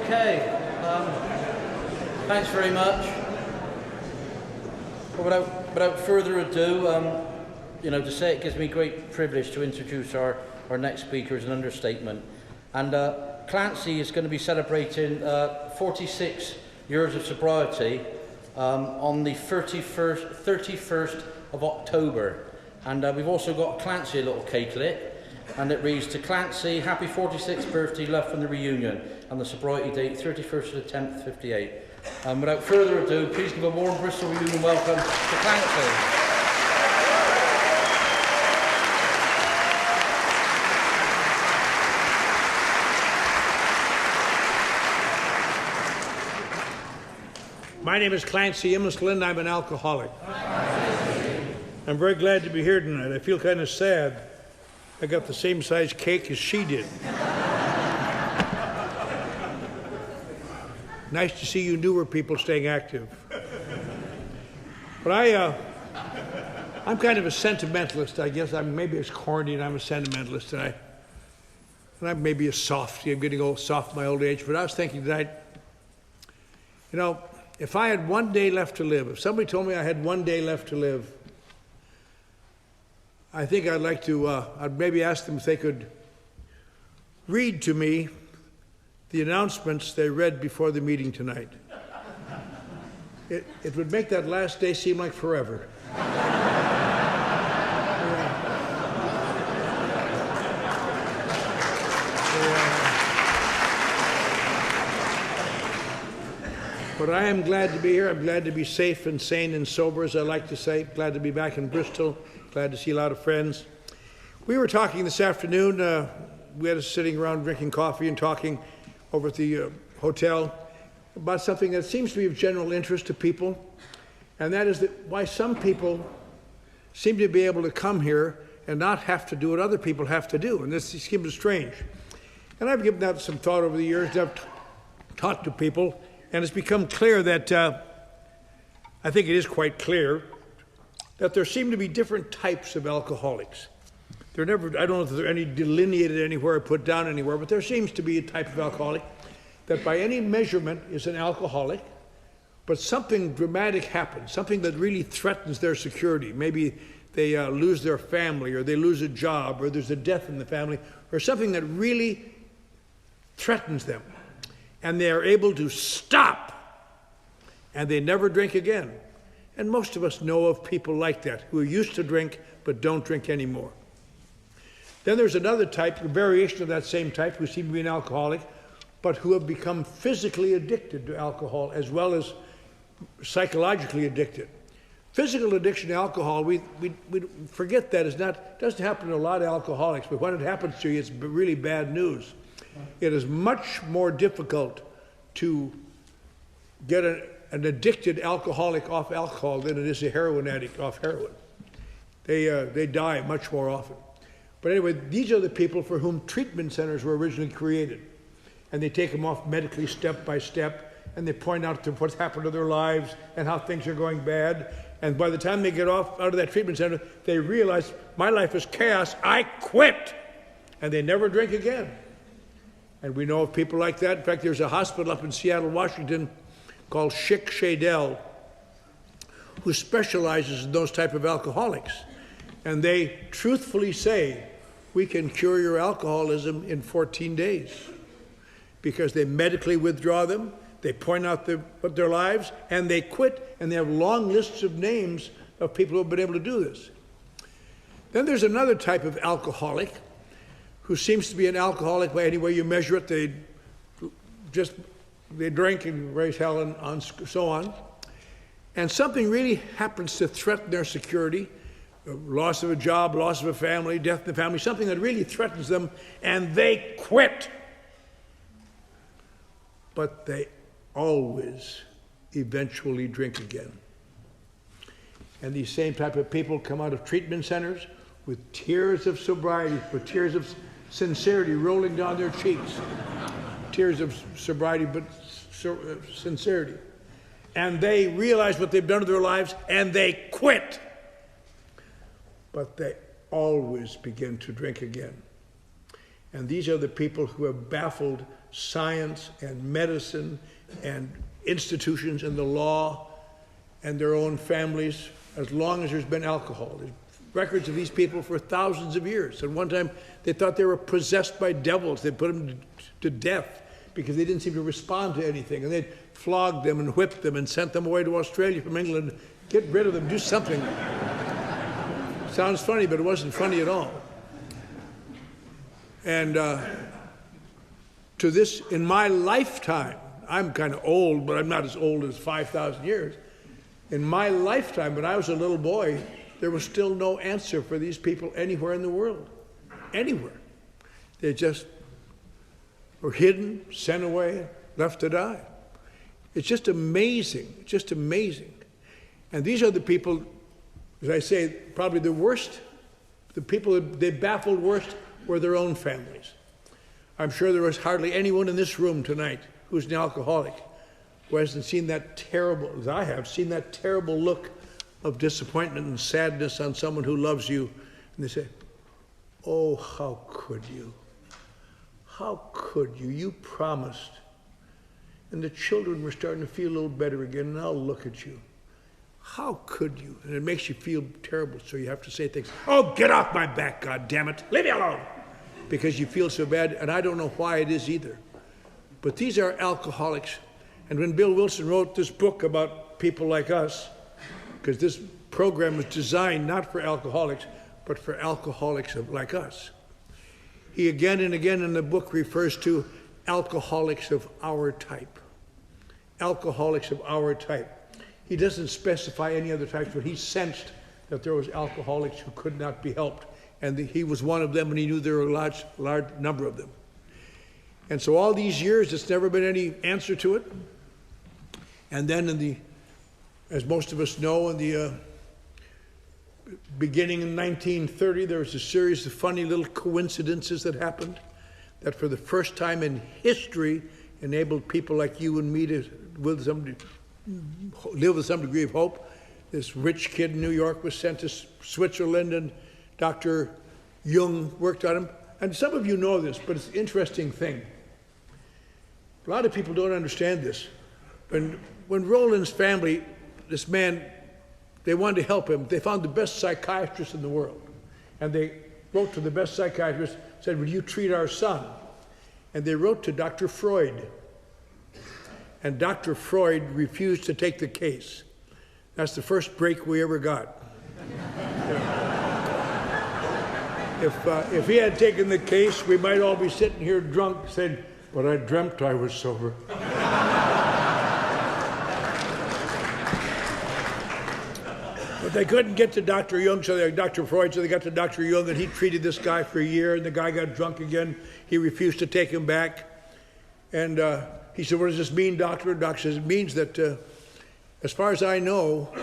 Okay, thanks very much. Well, without further ado, to say it gives me great privilege to introduce our next speaker is an understatement. And Clancy is going to be celebrating 46 years of sobriety on the 31st of October. And we've also got Clancy a little cakelet, and it reads, "To Clancy, happy 46th birthday, love from the reunion," and the sobriety date, 31st of the 10th, 58. Without further ado, please give a warm Bristol reunion welcome to Clancy. My name is Clancy Immeslin. I'm an alcoholic. I'm very glad to be here tonight. I feel kind of sad. I got the same size cake as she did. Nice to see you newer people staying active. But I'm kind of a sentimentalist, I guess. Maybe it's corny and I'm a sentimentalist, and I'm maybe a softie. I'm getting old, soft in my old age. But I was thinking tonight, if I had one day left to live, if somebody told me I had one day left to live, I think I'd like to, I'd maybe ask them if they could read to me the announcements they read before the meeting tonight. It would make that last day seem like forever. But I am glad to be here. I'm glad to be safe and sane and sober, as I like to say. Glad to be back in Bristol. Glad to see a lot of friends. We were talking this afternoon. We had us sitting around drinking coffee and talking over at the hotel about something that seems to be of general interest to people, and that is that why some people seem to be able to come here and not have to do what other people have to do, and this seems strange. And I've given that some thought over the years. I've talked to people, and it's become clear that, I think it is quite clear, that there seem to be different types of alcoholics. I don't know if they're any delineated anywhere or put down anywhere, but there seems to be a type of alcoholic that by any measurement is an alcoholic, but something dramatic happens, something that really threatens their security. Maybe they lose their family, or they lose a job, or there's a death in the family, or something that really threatens them. And they are able to stop, and they never drink again. And most of us know of people like that, who used to drink but don't drink anymore. Then there's another type, a variation of that same type, who seem to be an alcoholic, but who have become physically addicted to alcohol as well as psychologically addicted. Physical addiction to alcohol, we forget that doesn't happen to a lot of alcoholics, but when it happens to you, it's really bad news. It is much more difficult to get an addicted alcoholic off alcohol than it is a heroin addict off heroin. They die much more often. But anyway, these are the people for whom treatment centers were originally created. And they take them off medically step by step, and they point out to what's happened to their lives and how things are going bad. And by the time they get out of that treatment center, they realize, my life is chaos, I quit! And they never drink again. And we know of people like that. In fact, there's a hospital up in Seattle, Washington, called Schick Shadell, who specializes in those type of alcoholics. And they truthfully say, we can cure your alcoholism in 14 days. Because they medically withdraw them, they point out their lives, and they quit, and they have long lists of names of people who have been able to do this. Then there's another type of alcoholic who seems to be an alcoholic by any way you measure it. They drink and raise hell and so on. And something really happens to threaten their security, loss of a job, loss of a family, death in the family, something that really threatens them, and they quit. But they always eventually drink again. And these same type of people come out of treatment centers with tears of sobriety, with tears of sincerity rolling down their cheeks. Tears of sobriety, but sincerity. And they realize what they've done to their lives, and they quit. But they always begin to drink again. And these are the people who have baffled science and medicine and institutions and the law and their own families as long as there's been alcohol. There's records of these people for thousands of years. At one time, they thought they were possessed by devils. They put them to death because they didn't seem to respond to anything. And they'd flogged them and whipped them and sent them away to Australia from England. Get rid of them, do something. Sounds funny, but it wasn't funny at all. And to this, in my lifetime, I'm kind of old, but I'm not as old as 5,000 years. In my lifetime, when I was a little boy, there was still no answer for these people anywhere in the world. Anywhere. They just were hidden, sent away, left to die. It's just amazing, just amazing. And these are the people, as I say, probably the worst, the people that they baffled worst were their own families. I'm sure there was hardly anyone in this room tonight who's an alcoholic who hasn't seen that terrible, as I have, seen that terrible look of disappointment and sadness on someone who loves you. And they say, oh, how could you? How could you? You promised. And the children were starting to feel a little better again, and I'll look at you. How could you? And it makes you feel terrible, so you have to say things, oh, get off my back, God damn it. Leave me alone. Because you feel so bad, and I don't know why it is either. But these are alcoholics. And when Bill Wilson wrote this book about people like us, because this program was designed not for alcoholics, but for alcoholics like us, he again and again in the book refers to alcoholics of our type. Alcoholics of our type. He doesn't specify any other types, but he sensed that there was alcoholics who could not be helped. And he was one of them, and he knew there were a large number of them. And so all these years, there's never been any answer to it. And then as most of us know, in the beginning in 1930, there was a series of funny little coincidences that happened that for the first time in history enabled people like you and me to live with some degree of hope. This rich kid in New York was sent to Switzerland, and Dr. Jung worked on him. And some of you know this, but it's an interesting thing. A lot of people don't understand this. When Roland's family, this man, they wanted to help him, they found the best psychiatrist in the world. And they wrote to the best psychiatrist, said, will you treat our son? And they wrote to Dr. Freud. And Dr. Freud refused to take the case. That's the first break we ever got. If he had taken the case, we might all be sitting here drunk saying, but I dreamt I was sober. But they couldn't get to Dr. Jung, Dr. Freud, so they got to Dr. Jung, and he treated this guy for a year, and the guy got drunk again. He refused to take him back. And he said, what does this mean, doctor? And doctor says, it means that, as far as I know,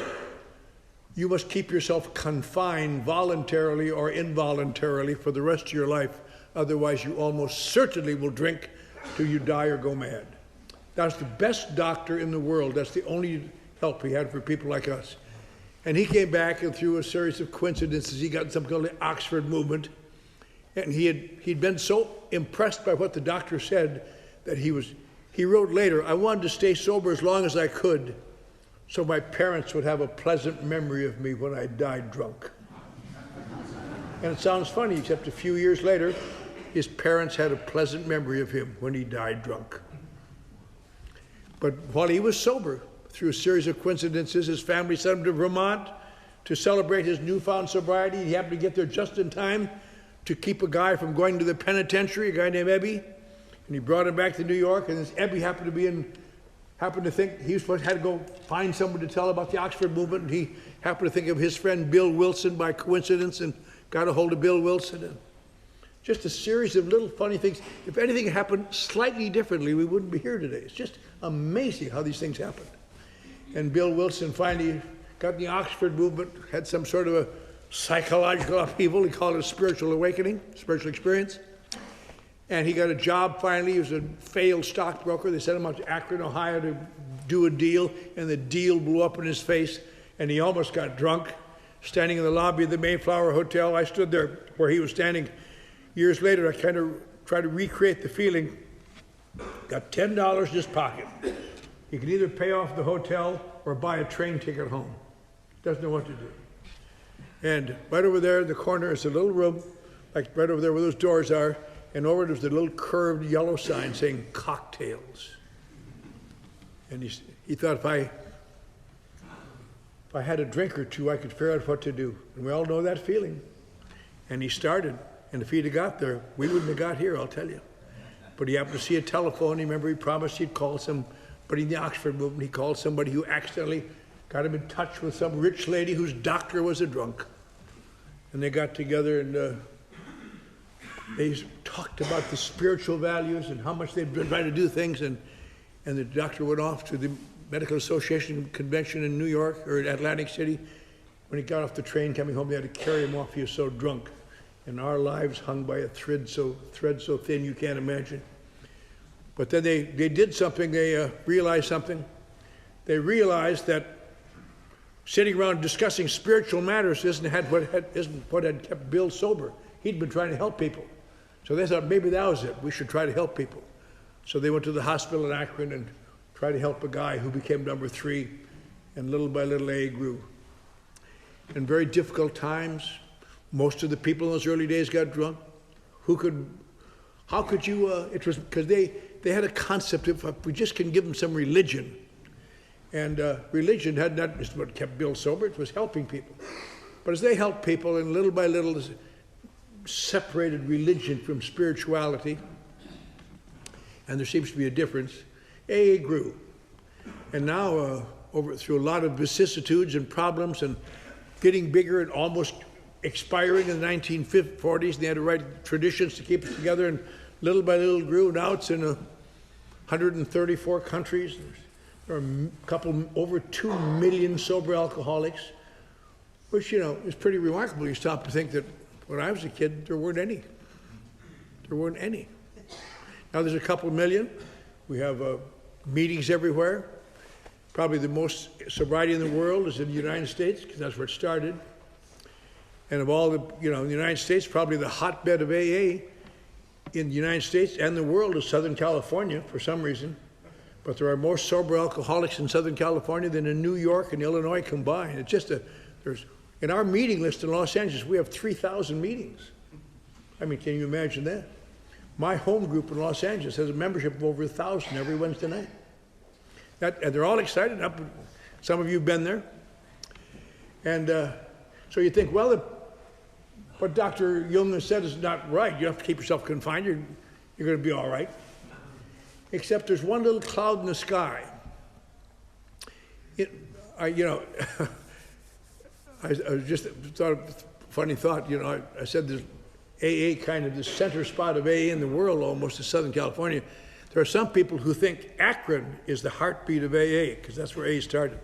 you must keep yourself confined voluntarily or involuntarily for the rest of your life. Otherwise, you almost certainly will drink till you die or go mad. That's the best doctor in the world. That's the only help he had for people like us. And he came back, and through a series of coincidences, he got something called the Oxford movement. And he'd been so impressed by what the doctor said that he wrote later, I wanted to stay sober as long as I could, so my parents would have a pleasant memory of me when I died drunk. And it sounds funny, except a few years later, his parents had a pleasant memory of him when he died drunk. But while he was sober, through a series of coincidences, his family sent him to Vermont to celebrate his newfound sobriety. He happened to get there just in time to keep a guy from going to the penitentiary, a guy named Ebby. And he brought him back to New York, and this Ebby happened to think he had to go find someone to tell about the Oxford movement, and he happened to think of his friend Bill Wilson by coincidence and got a hold of Bill Wilson. And just a series of little funny things. If anything happened slightly differently, we wouldn't be here today. It's just amazing how these things happen. And Bill Wilson finally got in the Oxford movement, had some sort of a psychological upheaval. He called it a spiritual awakening, spiritual experience. And he got a job finally. He was a failed stockbroker. They sent him out to Akron, Ohio to do a deal, and the deal blew up in his face, and he almost got drunk. Standing in the lobby of the Mayflower Hotel, I stood there where he was standing. Years later, I kind of try to recreate the feeling. Got $10 in his pocket. He can either pay off the hotel or buy a train ticket home. Doesn't know what to do. And right over there in the corner is a little room, like right over there where those doors are, and over there's a little curved yellow sign saying cocktails. And he thought if I had a drink or two, I could figure out what to do. And we all know that feeling. And he started. And if he'd have got there, we wouldn't have got here, I'll tell you. But he happened to see a telephone. Remember, he promised he'd call somebody in the Oxford movement. He called somebody who accidentally got him in touch with some rich lady whose doctor was a drunk. And they got together and they talked about the spiritual values and how much they'd been trying to do things. And the doctor went off to the Medical Association convention in New York or Atlantic City. When he got off the train coming home, they had to carry him off. He was so drunk. And our lives hung by a thread so thin you can't imagine. But then they did something. They realized something. They realized that sitting around discussing spiritual matters isn't what had kept Bill sober. He'd been trying to help people. So they thought maybe that was it. We should try to help people. So they went to the hospital in Akron and tried to help a guy who became number 3. And little by little, A grew. In very difficult times, most of the people in those early days got drunk. How could you, it was because they had a concept of if we just can give them some religion. And religion had not just what kept Bill sober, it was helping people. But as they helped people, and little by little separated religion from spirituality, and there seems to be a difference, AA grew. And now, through a lot of vicissitudes and problems and getting bigger and almost expiring in the 1940s, they had to write traditions to keep it together, and little by little grew. Now it's in 134 countries. There are over 2 million sober alcoholics, which, is pretty remarkable. You stop to think that when I was a kid, there weren't any. There weren't any. Now there's a couple million. We have meetings everywhere. Probably the most sobriety in the world is in the United States, because that's where it started. And of all the, in the United States, probably the hotbed of AA in the United States and the world is Southern California for some reason. But there are more sober alcoholics in Southern California than in New York and Illinois combined. It's just in our meeting list in Los Angeles, we have 3,000 meetings. I mean, can you imagine that? My home group in Los Angeles has a membership of over 1,000 every Wednesday night. And they're all excited. Some of you have been there. And so you think, well, what Dr. Jung has said is not right. You have to keep yourself confined. You're going to be all right. Except there's one little cloud in the sky. I just thought of a funny thought. I said there's AA kind of the center spot of AA in the world almost is Southern California. There are some people who think Akron is the heartbeat of AA because that's where AA started.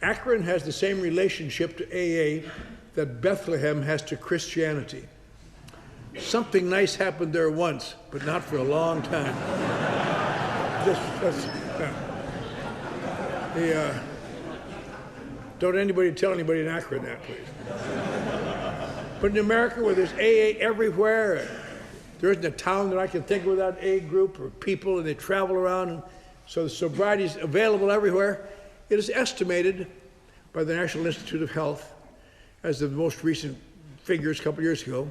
Akron has the same relationship to AA that Bethlehem has to Christianity. Something nice happened there once, but not for a long time. Don't anybody tell anybody in Akron that, please. But in America, where there's AA everywhere, there isn't a town that I can think of without AA group or people, and they travel around, and so the sobriety is available everywhere. It is estimated by the National Institute of Health, as of the most recent figures a couple years ago,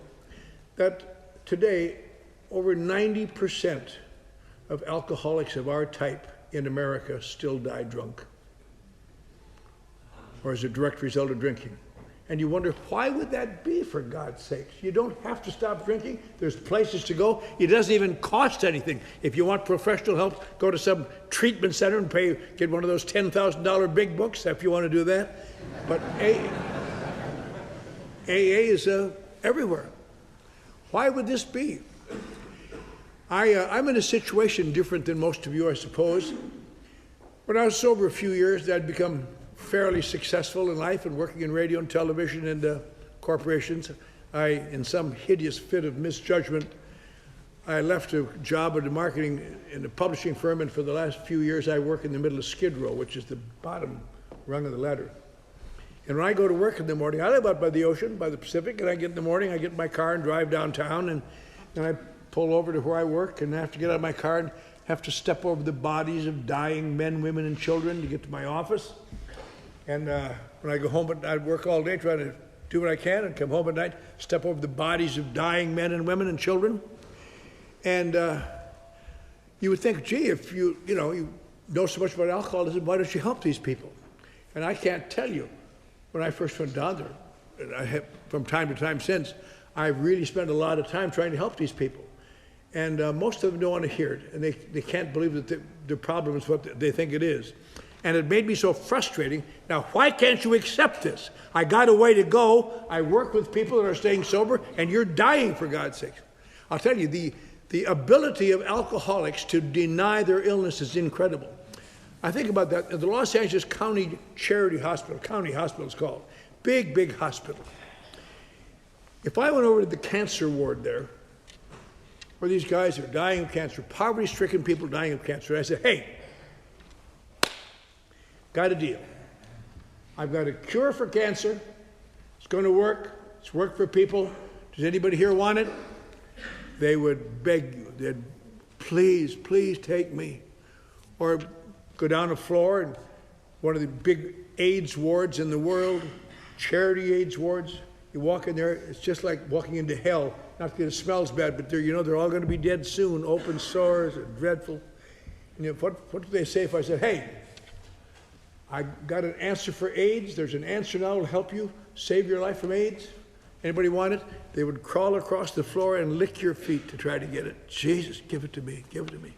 that today over 90% of alcoholics of our type in America still die drunk, or as a direct result of drinking. And you wonder, why would that be, for God's sakes? You don't have to stop drinking. There's places to go. It doesn't even cost anything. If you want professional help, go to some treatment center and get one of those $10,000 big books if you want to do that. But AA is everywhere. Why would this be? I'm in a situation different than most of you, I suppose. When I was sober a few years, I'd become fairly successful in life and working in radio and television and corporations. In some hideous fit of misjudgment, I left a job in a publishing firm, and for the last few years I work in the middle of Skid Row, which is the bottom rung of the ladder. And when I go to work in the morning, I live out by the ocean, by the Pacific, and I get in the morning, I get in my car and drive downtown, and I pull over to where I work and have to get out of my car and have to step over the bodies of dying men, women, and children to get to my office. And when I go home, I'd work all day trying to do what I can and come home at night, step over the bodies of dying men and women and children. And you would think, gee, if you know so much about alcoholism, why don't you help these people? And I can't tell you, when I first went down there, and I have from time to time since, I've really spent a lot of time trying to help these people. And most of them don't want to hear it, and they can't believe that the problem is what they think it is. And it made me so frustrating. Now, why can't you accept this? I got a way to go. I work with people that are staying sober, and you're dying, for God's sake. I'll tell you, the ability of alcoholics to deny their illness is incredible. I think about that. The Los Angeles County Charity Hospital, County Hospital it's called, big hospital. If I went over to the cancer ward there, where these guys are dying of cancer, poverty-stricken people dying of cancer, I said, hey, got a deal. I've got a cure for cancer. It's going to work. It's worked for people. Does anybody here want it? They would beg you. They'd, please take me. Or go down the floor in one of the big AIDS wards in the world, charity AIDS wards. You walk in there, it's just like walking into hell. Not that it smells bad, but they're all going to be dead soon. Open sores are dreadful. And what do they say if I said, hey, I got an answer for AIDS. There's an answer now to help you save your life from AIDS. Anybody want it? They would crawl across the floor and lick your feet to try to get it. Jesus, give it to me, give it to me.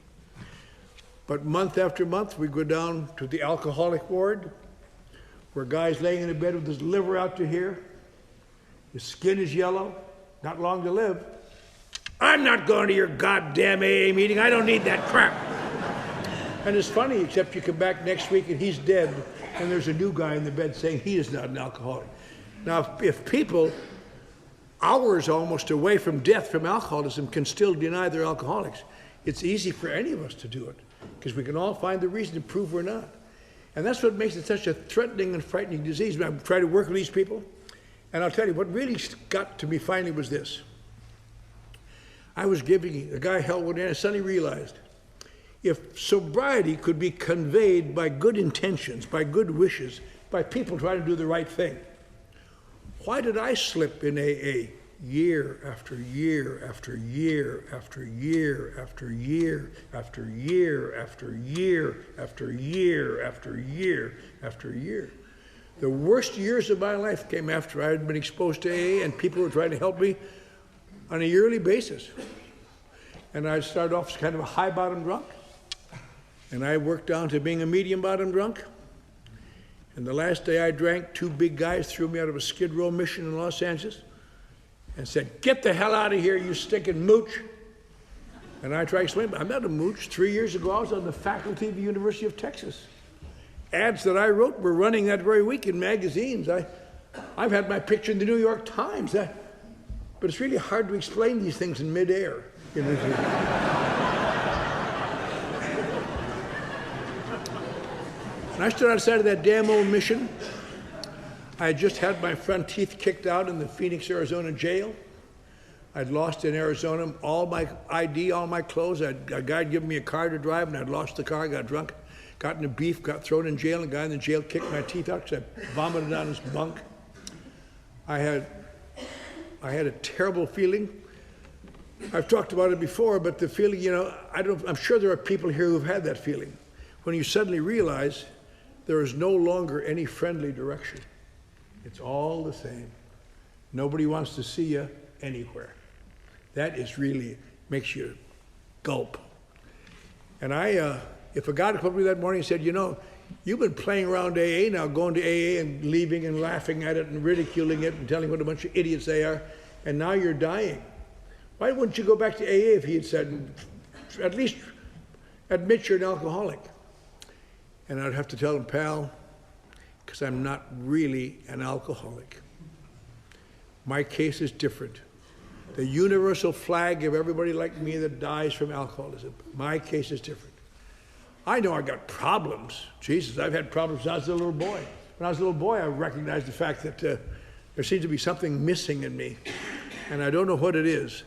But month after month, we go down to the alcoholic ward, where a guy's laying in a bed with his liver out to here. His skin is yellow, not long to live. I'm not going to your goddamn AA meeting. I don't need that crap. And it's funny, except you come back next week and he's dead, and there's a new guy in the bed saying he is not an alcoholic. Now, if people, hours almost away from death from alcoholism, can still deny they're alcoholics, it's easy for any of us to do it, because we can all find the reason to prove we're not. And that's what makes it such a threatening and frightening disease. I try to work with these people, and I'll tell you, what really got to me finally was this. I was giving, a guy held one in, and I suddenly realized, if sobriety could be conveyed by good intentions, by good wishes, by people trying to do the right thing, why did I slip in AA year after year after year after year after year after year after year after year after year after year? The worst years of my life came after I had been exposed to AA and people were trying to help me on a yearly basis. And I started off as kind of a high-bottom drunk. And I worked down to being a medium-bottom drunk. And the last day I drank, two big guys threw me out of a Skid Row mission in Los Angeles and said, get the hell out of here, you stinking mooch. And I tried to explain, but I'm not a mooch. 3 years ago, I was on the faculty of the University of Texas. Ads that I wrote were running that very week in magazines. I've had my picture in the New York Times. But it's really hard to explain these things in midair. When I stood outside of that damn old mission, I had just had my front teeth kicked out in the Phoenix, Arizona jail. I'd lost in Arizona all my ID, all my clothes. A guy had given me a car to drive, and I'd lost the car, got drunk, got into beef, got thrown in jail, and the guy in the jail kicked my teeth out because I vomited on his bunk. I had a terrible feeling. I've talked about it before, but the feeling, I'm sure there are people here who've had that feeling. When you suddenly realize there is no longer any friendly direction. It's all the same. Nobody wants to see you anywhere. That is really, makes you gulp. And if a guy had come up to me that morning and said, you've been playing around AA now, going to AA and leaving and laughing at it and ridiculing it and telling what a bunch of idiots they are, and now you're dying. Why wouldn't you go back to AA if he had said, at least admit you're an alcoholic? And I'd have to tell him, pal, because I'm not really an alcoholic. My case is different. The universal flag of everybody like me that dies from alcoholism. My case is different. I know I got problems. Jesus, I've had problems since I was a little boy. When I was a little boy, I recognized the fact that there seems to be something missing in me, and I don't know what it is.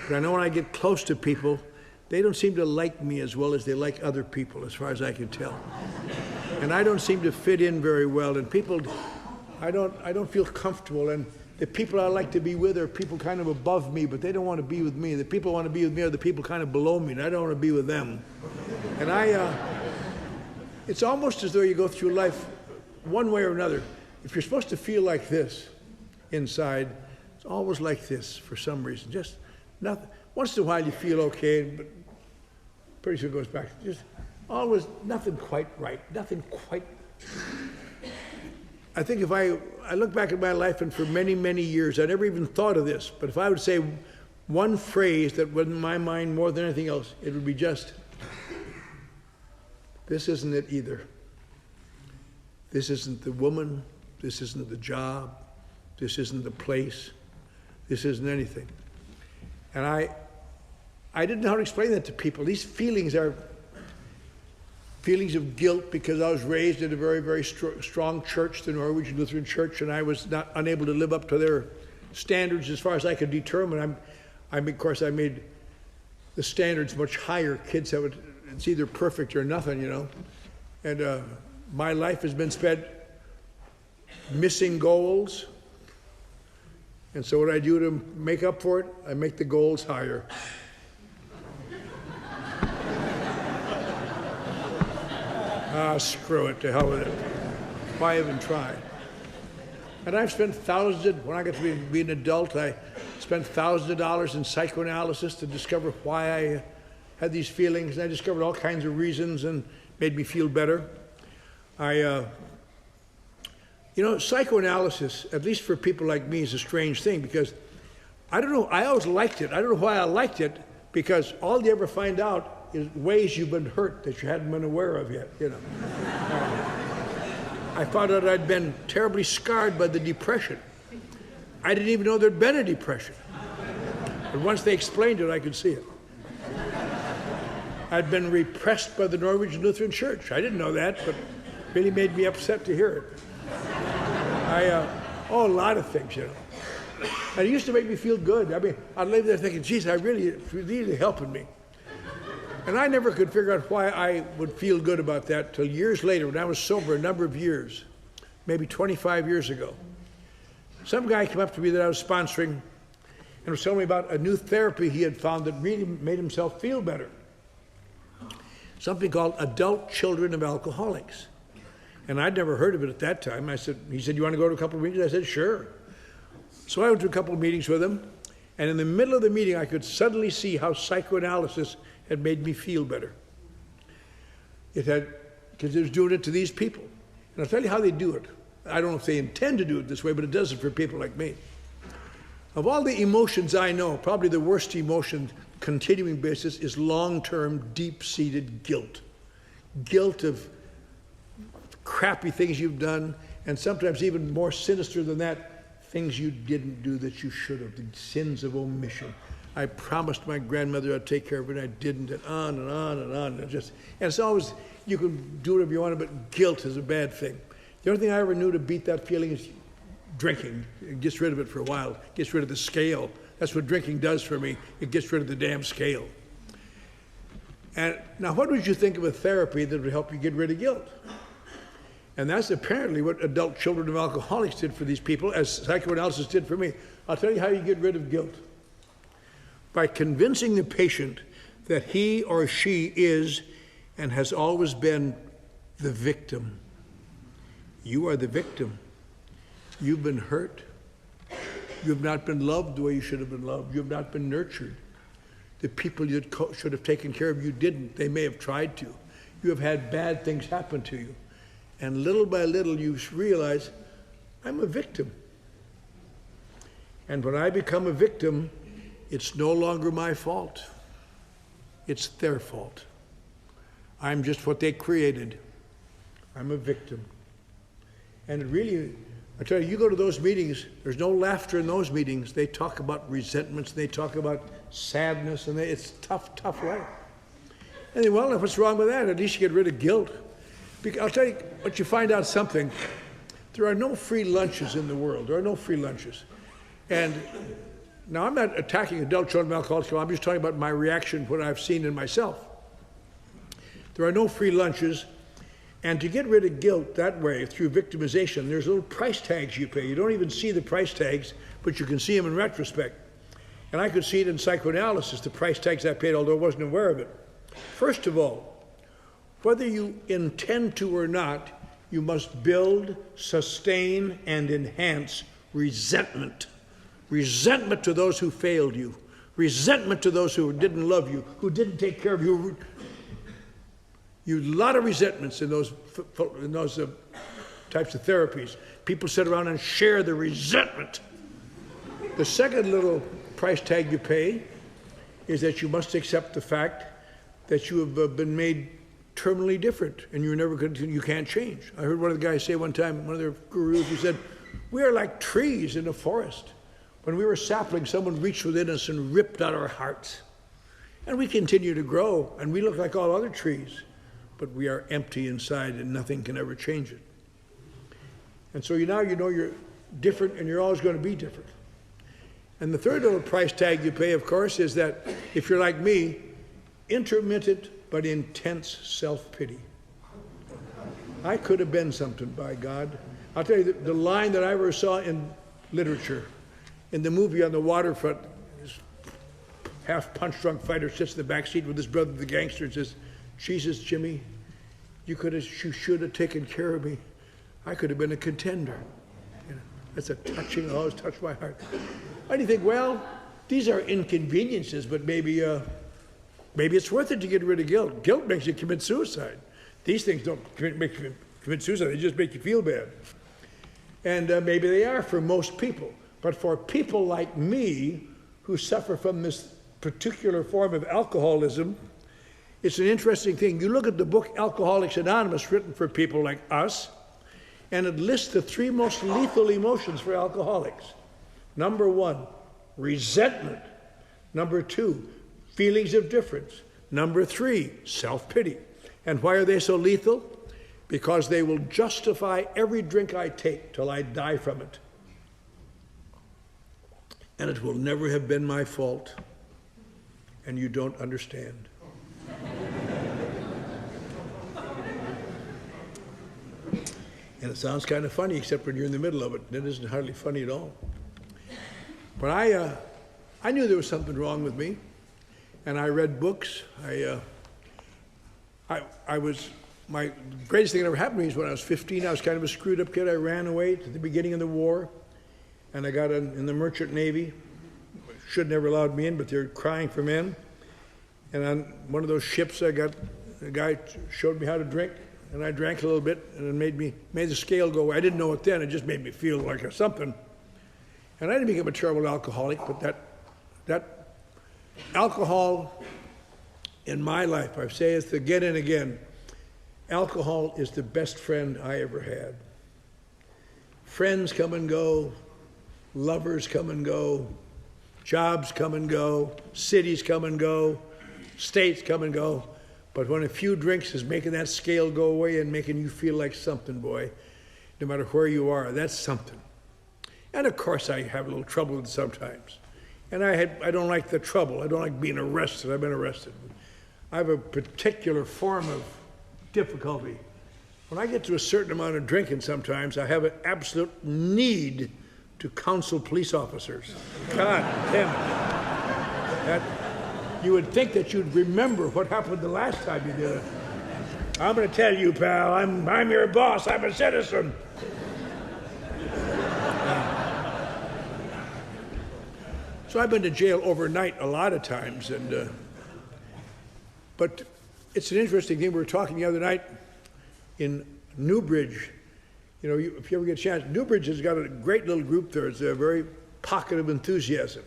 But I know when I get close to people, they don't seem to like me as well as they like other people, as far as I can tell. And I don't seem to fit in very well. And people, I don't feel comfortable. And the people I like to be with are people kind of above me, but they don't want to be with me. The people who want to be with me are the people kind of below me, and I don't want to be with them. And it's almost as though you go through life one way or another. If you're supposed to feel like this inside, it's always like this for some reason. Just nothing. Once in a while you feel okay, but pretty soon it goes back. Just always nothing quite right. Nothing quite. I think if I look back at my life, and for many, many years, I never even thought of this, but if I would say one phrase that was in my mind more than anything else, it would be just, this isn't it either. This isn't the woman. This isn't the job. This isn't the place. This isn't anything. And I didn't know how to explain that to people. These feelings are feelings of guilt because I was raised in a very, very strong church, the Norwegian Lutheran Church, and I was not unable to live up to their standards as far as I could determine. Of course, I made the standards much higher. Kids have it's either perfect or nothing, you know. And my life has been spent missing goals. And so what I do to make up for it, I make the goals higher. Screw it, to hell with it. Why even try? And I've spent when I got to be an adult, I spent thousands of dollars in psychoanalysis to discover why I had these feelings. And I discovered all kinds of reasons and made me feel better. Psychoanalysis, at least for people like me, is a strange thing because I don't know, I always liked it. I don't know why I liked it, because all you ever find out is ways you've been hurt that you hadn't been aware of yet, you know. I found out I'd been terribly scarred by the depression. I didn't even know there'd been a depression. But once they explained it, I could see it. I'd been repressed by the Norwegian Lutheran Church. I didn't know that, but it really made me upset to hear it. A lot of things, you know. And it used to make me feel good. I mean, I'd lay there thinking, geez, it's really helping me. And I never could figure out why I would feel good about that till years later, when I was sober a number of years, maybe 25 years ago. Some guy came up to me that I was sponsoring and was telling me about a new therapy he had found that really made himself feel better. Something called Adult Children of Alcoholics. And I'd never heard of it at that time. He said, you want to go to a couple of meetings? I said, sure. So I went to a couple of meetings with him, and in the middle of the meeting, I could suddenly see how psychoanalysis had made me feel better. Because it was doing it to these people. And I'll tell you how they do it. I don't know if they intend to do it this way, but it does it for people like me. Of all the emotions I know, probably the worst emotion, continuing basis, is long-term, deep-seated guilt. Guilt of crappy things you've done, and sometimes even more sinister than that, things you didn't do that you should have, the sins of omission. I promised my grandmother I'd take care of her, and I didn't, and on and on and on. And it's always, you can do whatever you want, but guilt is a bad thing. The only thing I ever knew to beat that feeling is drinking. It gets rid of it for a while. It gets rid of the scale. That's what drinking does for me. It gets rid of the damn scale. And now, what would you think of a therapy that would help you get rid of guilt? And that's apparently what Adult Children of Alcoholics did for these people, as psychoanalysis did for me. I'll tell you how you get rid of guilt. By convincing the patient that he or she is and has always been the victim. You are the victim. You've been hurt. You've not been loved the way you should have been loved. You've not been nurtured. The people you should have taken care of, you didn't. They may have tried to. You have had bad things happen to you. And little by little, you realize, I'm a victim. And when I become a victim, it's no longer my fault. It's their fault. I'm just what they created. I'm a victim. And it really, I tell you, you go to those meetings, there's no laughter in those meetings. They talk about resentments, they talk about sadness, and it's tough, tough life. And then, well, what's wrong with that? At least you get rid of guilt. Because I'll tell you, but you find out something. There are no free lunches in the world. There are no free lunches. And Now, I'm not attacking adult children of alcoholics. I'm just talking about my reaction, what I've seen in myself. There are no free lunches. And to get rid of guilt that way, through victimization, there's little price tags you pay. You don't even see the price tags, but you can see them in retrospect. And I could see it in psychoanalysis, the price tags I paid, although I wasn't aware of it. First of all, whether you intend to or not, you must build, sustain, and enhance resentment. Resentment to those who failed you. Resentment to those who didn't love you, who didn't take care of you. A lot of resentments in those types of therapies. People sit around and share the resentment. The second little price tag you pay is that you must accept the fact that you have been made terminally different, and you can't change. I heard one of the guys say one time, one of their gurus, he said, "We are like trees in a forest. When we were saplings, someone reached within us and ripped out our hearts. And we continue to grow, and we look like all other trees, but we are empty inside, and nothing can ever change it." And so now you know you're different, and you're always going to be different. And the third little price tag you pay, of course, is that if you're like me, intermittent but intense self-pity. I could have been something, by God. I'll tell you, the line that I ever saw in literature, in the movie On the Waterfront, this half-punch-drunk fighter sits in the back seat with his brother, the gangster, and says, "Jesus, Jimmy, you should have taken care of me. I could have been a contender." You know, that's a touching, always touched my heart. And you think, well, these are inconveniences, but maybe it's worth it to get rid of guilt. Guilt makes you commit suicide. These things don't make you commit suicide, they just make you feel bad. And maybe they are for most people. But for people like me, who suffer from this particular form of alcoholism, it's an interesting thing. You look at the book Alcoholics Anonymous, written for people like us, and it lists the 3 most lethal emotions for alcoholics. Number 1, resentment. Number 2, feelings of difference. Number 3, self-pity. And why are they so lethal? Because they will justify every drink I take till I die from it. And it will never have been my fault. And you don't understand. And it sounds kind of funny, except when you're in the middle of it. It isn't hardly funny at all. But I knew there was something wrong with me, and I read books. My greatest thing that ever happened to me is when I was 15. I was kind of a screwed-up kid. I ran away at the beginning of the war, and I got in the merchant navy. Should never allowed me in, but they're crying for men. And on one of those ships, a guy showed me how to drink, and I drank a little bit, and it made the scale go away. I didn't know it then. It just made me feel like something. And I didn't become a terrible alcoholic, but that alcohol in my life, I say it again and again, alcohol is the best friend I ever had. Friends come and go, lovers come and go, jobs come and go, cities come and go, states come and go. But when a few drinks is making that scale go away and making you feel like something, boy, no matter where you are, that's something. And of course I have a little trouble with it sometimes. And I don't like the trouble. I don't like being arrested. I've been arrested. I have a particular form of difficulty. When I get to a certain amount of drinking sometimes, I have an absolute need to counsel police officers. God damn it. You would think that you'd remember what happened the last time you did it. I'm going to tell you, pal, I'm your boss. I'm a citizen. So I've been to jail overnight a lot of times, but it's an interesting thing. We were talking the other night in Newbridge. You know, if you ever get a chance, Newbridge has got a great little group there. It's a very pocket of enthusiasm.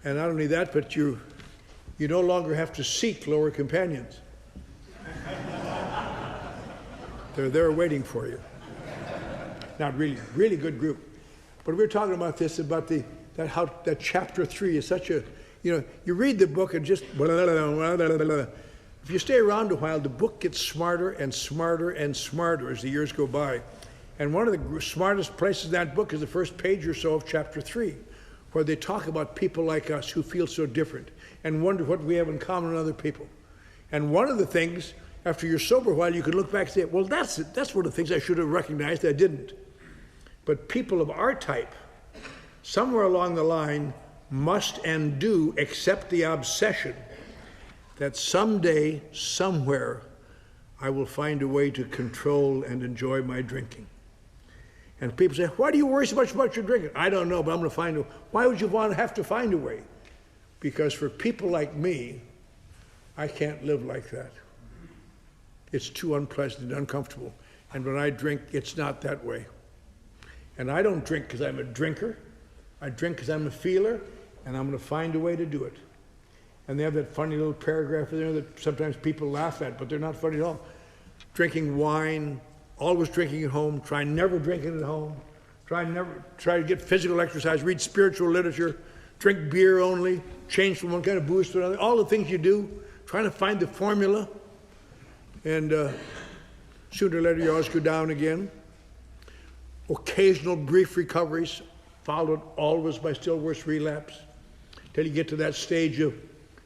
And not only that, but you no longer have to seek lower companions. They're there waiting for you. Not really, really good group. But we were talking about this, about that chapter 3 is such a, you read the book and just, if you stay around a while, the book gets smarter and smarter and smarter as the years go by. And one of the smartest places in that book is the first page or so of chapter 3, where they talk about people like us who feel so different and wonder what we have in common with other people. And one of the things, after you're sober a while, you can look back and say, well, that's one of the things I should have recognized I didn't. But people of our type, somewhere along the line, must and do accept the obsession that someday, somewhere, I will find a way to control and enjoy my drinking. And people say, why do you worry so much about your drinking? I don't know, but I'm going to find a way. Why would you want to have to find a way? Because for people like me, I can't live like that. It's too unpleasant and uncomfortable. And when I drink, it's not that way. And I don't drink because I'm a drinker. I drink because I'm a feeler, and I'm going to find a way to do it. And they have that funny little paragraph in there that sometimes people laugh at, but they're not funny at all. Drinking wine, always drinking at home, try never drinking at home, try to get physical exercise, read spiritual literature, drink beer only, change from one kind of booze to another, all the things you do, trying to find the formula, and sooner or later you always go down again. Occasional brief recoveries, followed always by still worse relapse, till you get to that stage of,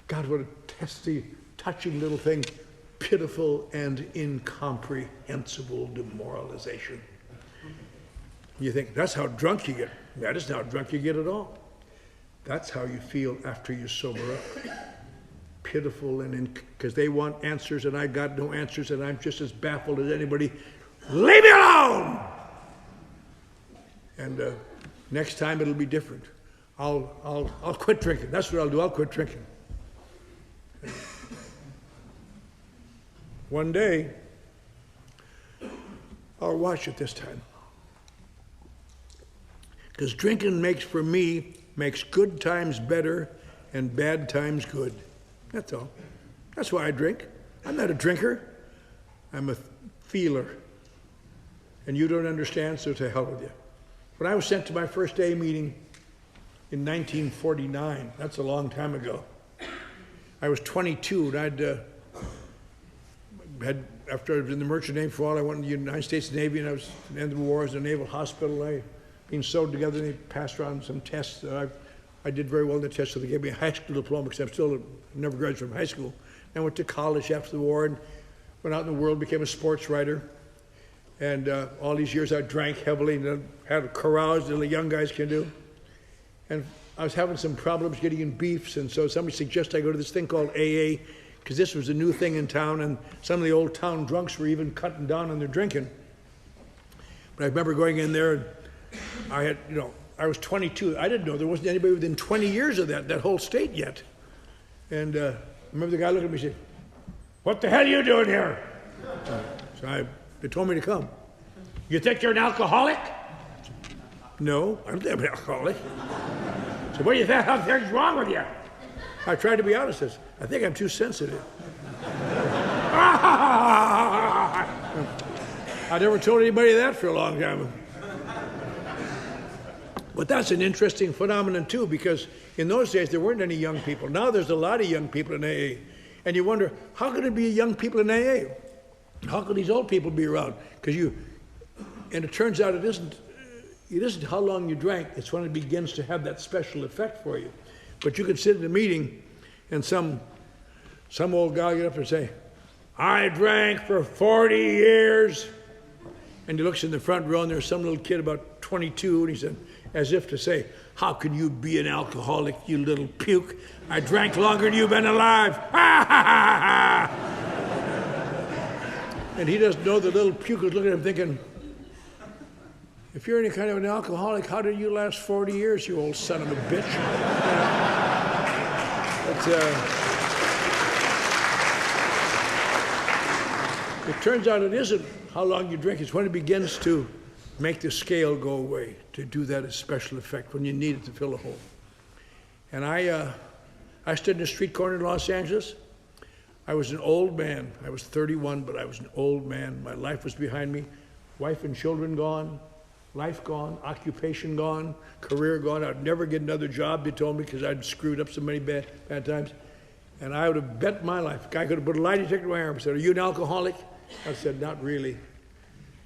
God, what a testy, touching little thing, pitiful and incomprehensible demoralization. You think, that's how drunk you get. That isn't how drunk you get at all. That's how you feel after you sober up. Pitiful and because they want answers and I got no answers and I'm just as baffled as anybody. Leave me alone! And next time it'll be different. I'll quit drinking. That's what I'll do. I'll quit drinking. One day, I'll watch it this time. Because drinking makes good times better and bad times good. That's all. That's why I drink. I'm not a drinker. I'm a feeler. And you don't understand, so to hell with you. When I was sent to my first AA meeting in 1949, that's a long time ago, I was 22, and after I was in the Merchant Navy for a while, I went to the United States Navy, and I was at the end of the war, I was in a naval hospital. I been sewed together, and they passed around some tests. I did very well in the tests, so they gave me a high school diploma, because never graduated from high school. I went to college after the war, and went out in the world, became a sports writer. And all these years I drank heavily, and had a carouse that the young guys can do. And I was having some problems getting in beefs, and so somebody suggested I go to this thing called AA, because this was a new thing in town, and some of the old town drunks were even cutting down on their drinking. But I remember going in there, and I was 22. I didn't know there wasn't anybody within 20 years of that whole state yet. And I remember the guy looked at me and said, "What the hell are you doing here?" So they told me to come. "You think you're an alcoholic?" "No, I'm not an alcoholic." So what do you think? What's wrong with you? I tried to be honest. I think I'm too sensitive. I never told anybody that for a long time. But that's an interesting phenomenon too, because in those days there weren't any young people. Now there's a lot of young people in AA. And you wonder, how could it be young people in AA? How could these old people be around? And it turns out it isn't how long you drank, it's when it begins to have that special effect for you. But you could sit in a meeting and some old guy get up and say, "I drank for 40 years. And he looks in the front row and there's some little kid about 22 and he said, as if to say, "How can you be an alcoholic, you little puke? I drank longer than you've been alive." And he doesn't know the little puke is looking at him thinking, if you're any kind of an alcoholic, how did you last 40 years, you old son of a bitch? It turns out it isn't how long you drink. It's when it begins to make the scale go away, to do that as special effect when you need it to fill a hole. And I stood in a street corner in Los Angeles. I was an old man. I was 31, but I was an old man. My life was behind me. Wife and children gone. Life gone, occupation gone, career gone. I'd never get another job, they told me, because I'd screwed up so many bad times. And I would have bet my life. A guy could have put a lie detector in my arm and said, "Are you an alcoholic?" I said, "Not really."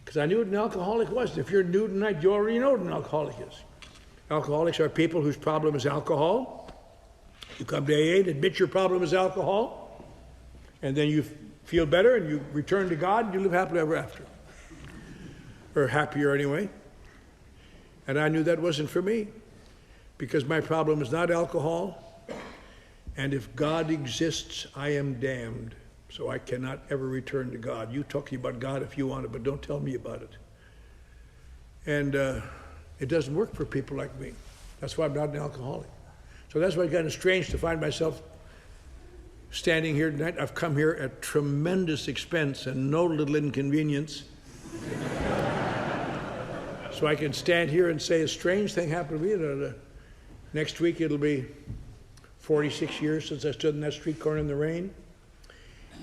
Because I knew what an alcoholic was. If you're new tonight, you already know what an alcoholic is. Alcoholics are people whose problem is alcohol. You come to AA and admit your problem is alcohol, and then you feel better and you return to God and you live happily ever after. Or happier anyway. And I knew that wasn't for me, because my problem is not alcohol, and if God exists, I am damned. So I cannot ever return to God. You talk about God if you want it, but don't tell me about it. And it doesn't work for people like me. That's why I'm not an alcoholic. So that's why it's kind of strange to find myself standing here tonight. I've come here at tremendous expense and no little inconvenience. So I can stand here and say a strange thing happened to me. Next week it'll be 46 years since I stood in that street corner in the rain.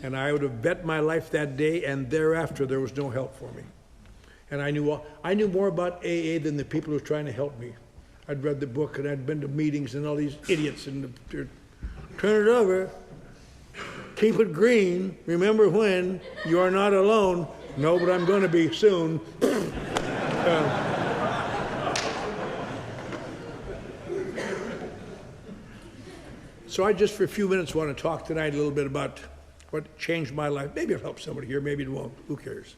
And I would have bet my life that day, and thereafter there was no help for me. And I knew more about AA than the people who were trying to help me. I'd read the book and I'd been to meetings and all these idiots and turn it over, keep it green, remember when, you are not alone. No, but I'm going to be soon. So I just for a few minutes want to talk tonight a little bit about what changed my life. Maybe it'll help somebody here, maybe it won't. Who cares?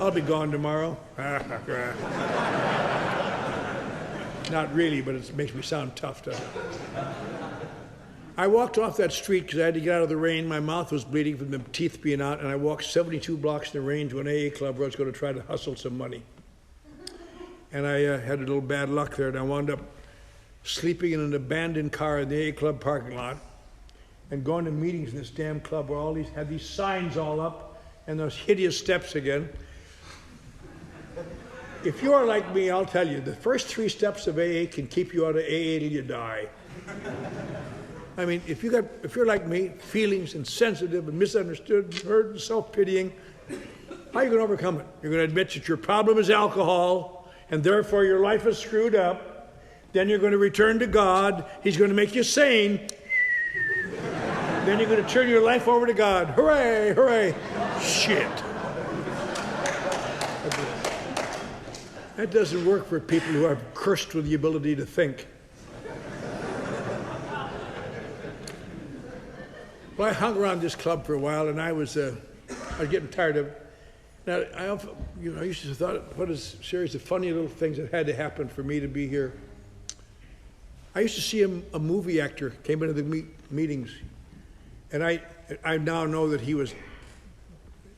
I'll be gone tomorrow. Not really, but it makes me sound tough, doesn't it? I walked off that street because I had to get out of the rain. My mouth was bleeding from the teeth being out, and I walked 72 blocks in the rain to an AA club where I was going to try to hustle some money. And I had a little bad luck there, and I wound up sleeping in an abandoned car in the AA club parking lot and going to meetings in this damn club where all these had these signs all up and those hideous steps again. If you are like me, I'll tell you, the first 3 steps of AA can keep you out of AA till you die. I mean, if you're like me, feelings and sensitive and misunderstood, and hurt and self-pitying, how are you going to overcome it? You're going to admit that your problem is alcohol and therefore your life is screwed up. Then you're going to return to God. He's going to make you sane. Then you're going to turn your life over to God. Hooray, hooray. Shit. That doesn't work for people who are cursed with the ability to think. Well, I hung around this club for a while, and I was getting tired of it. Now, I used to thought, what a series of funny little things that had to happen for me to be here. I used to see a movie actor came into the meetings, and I now know that he was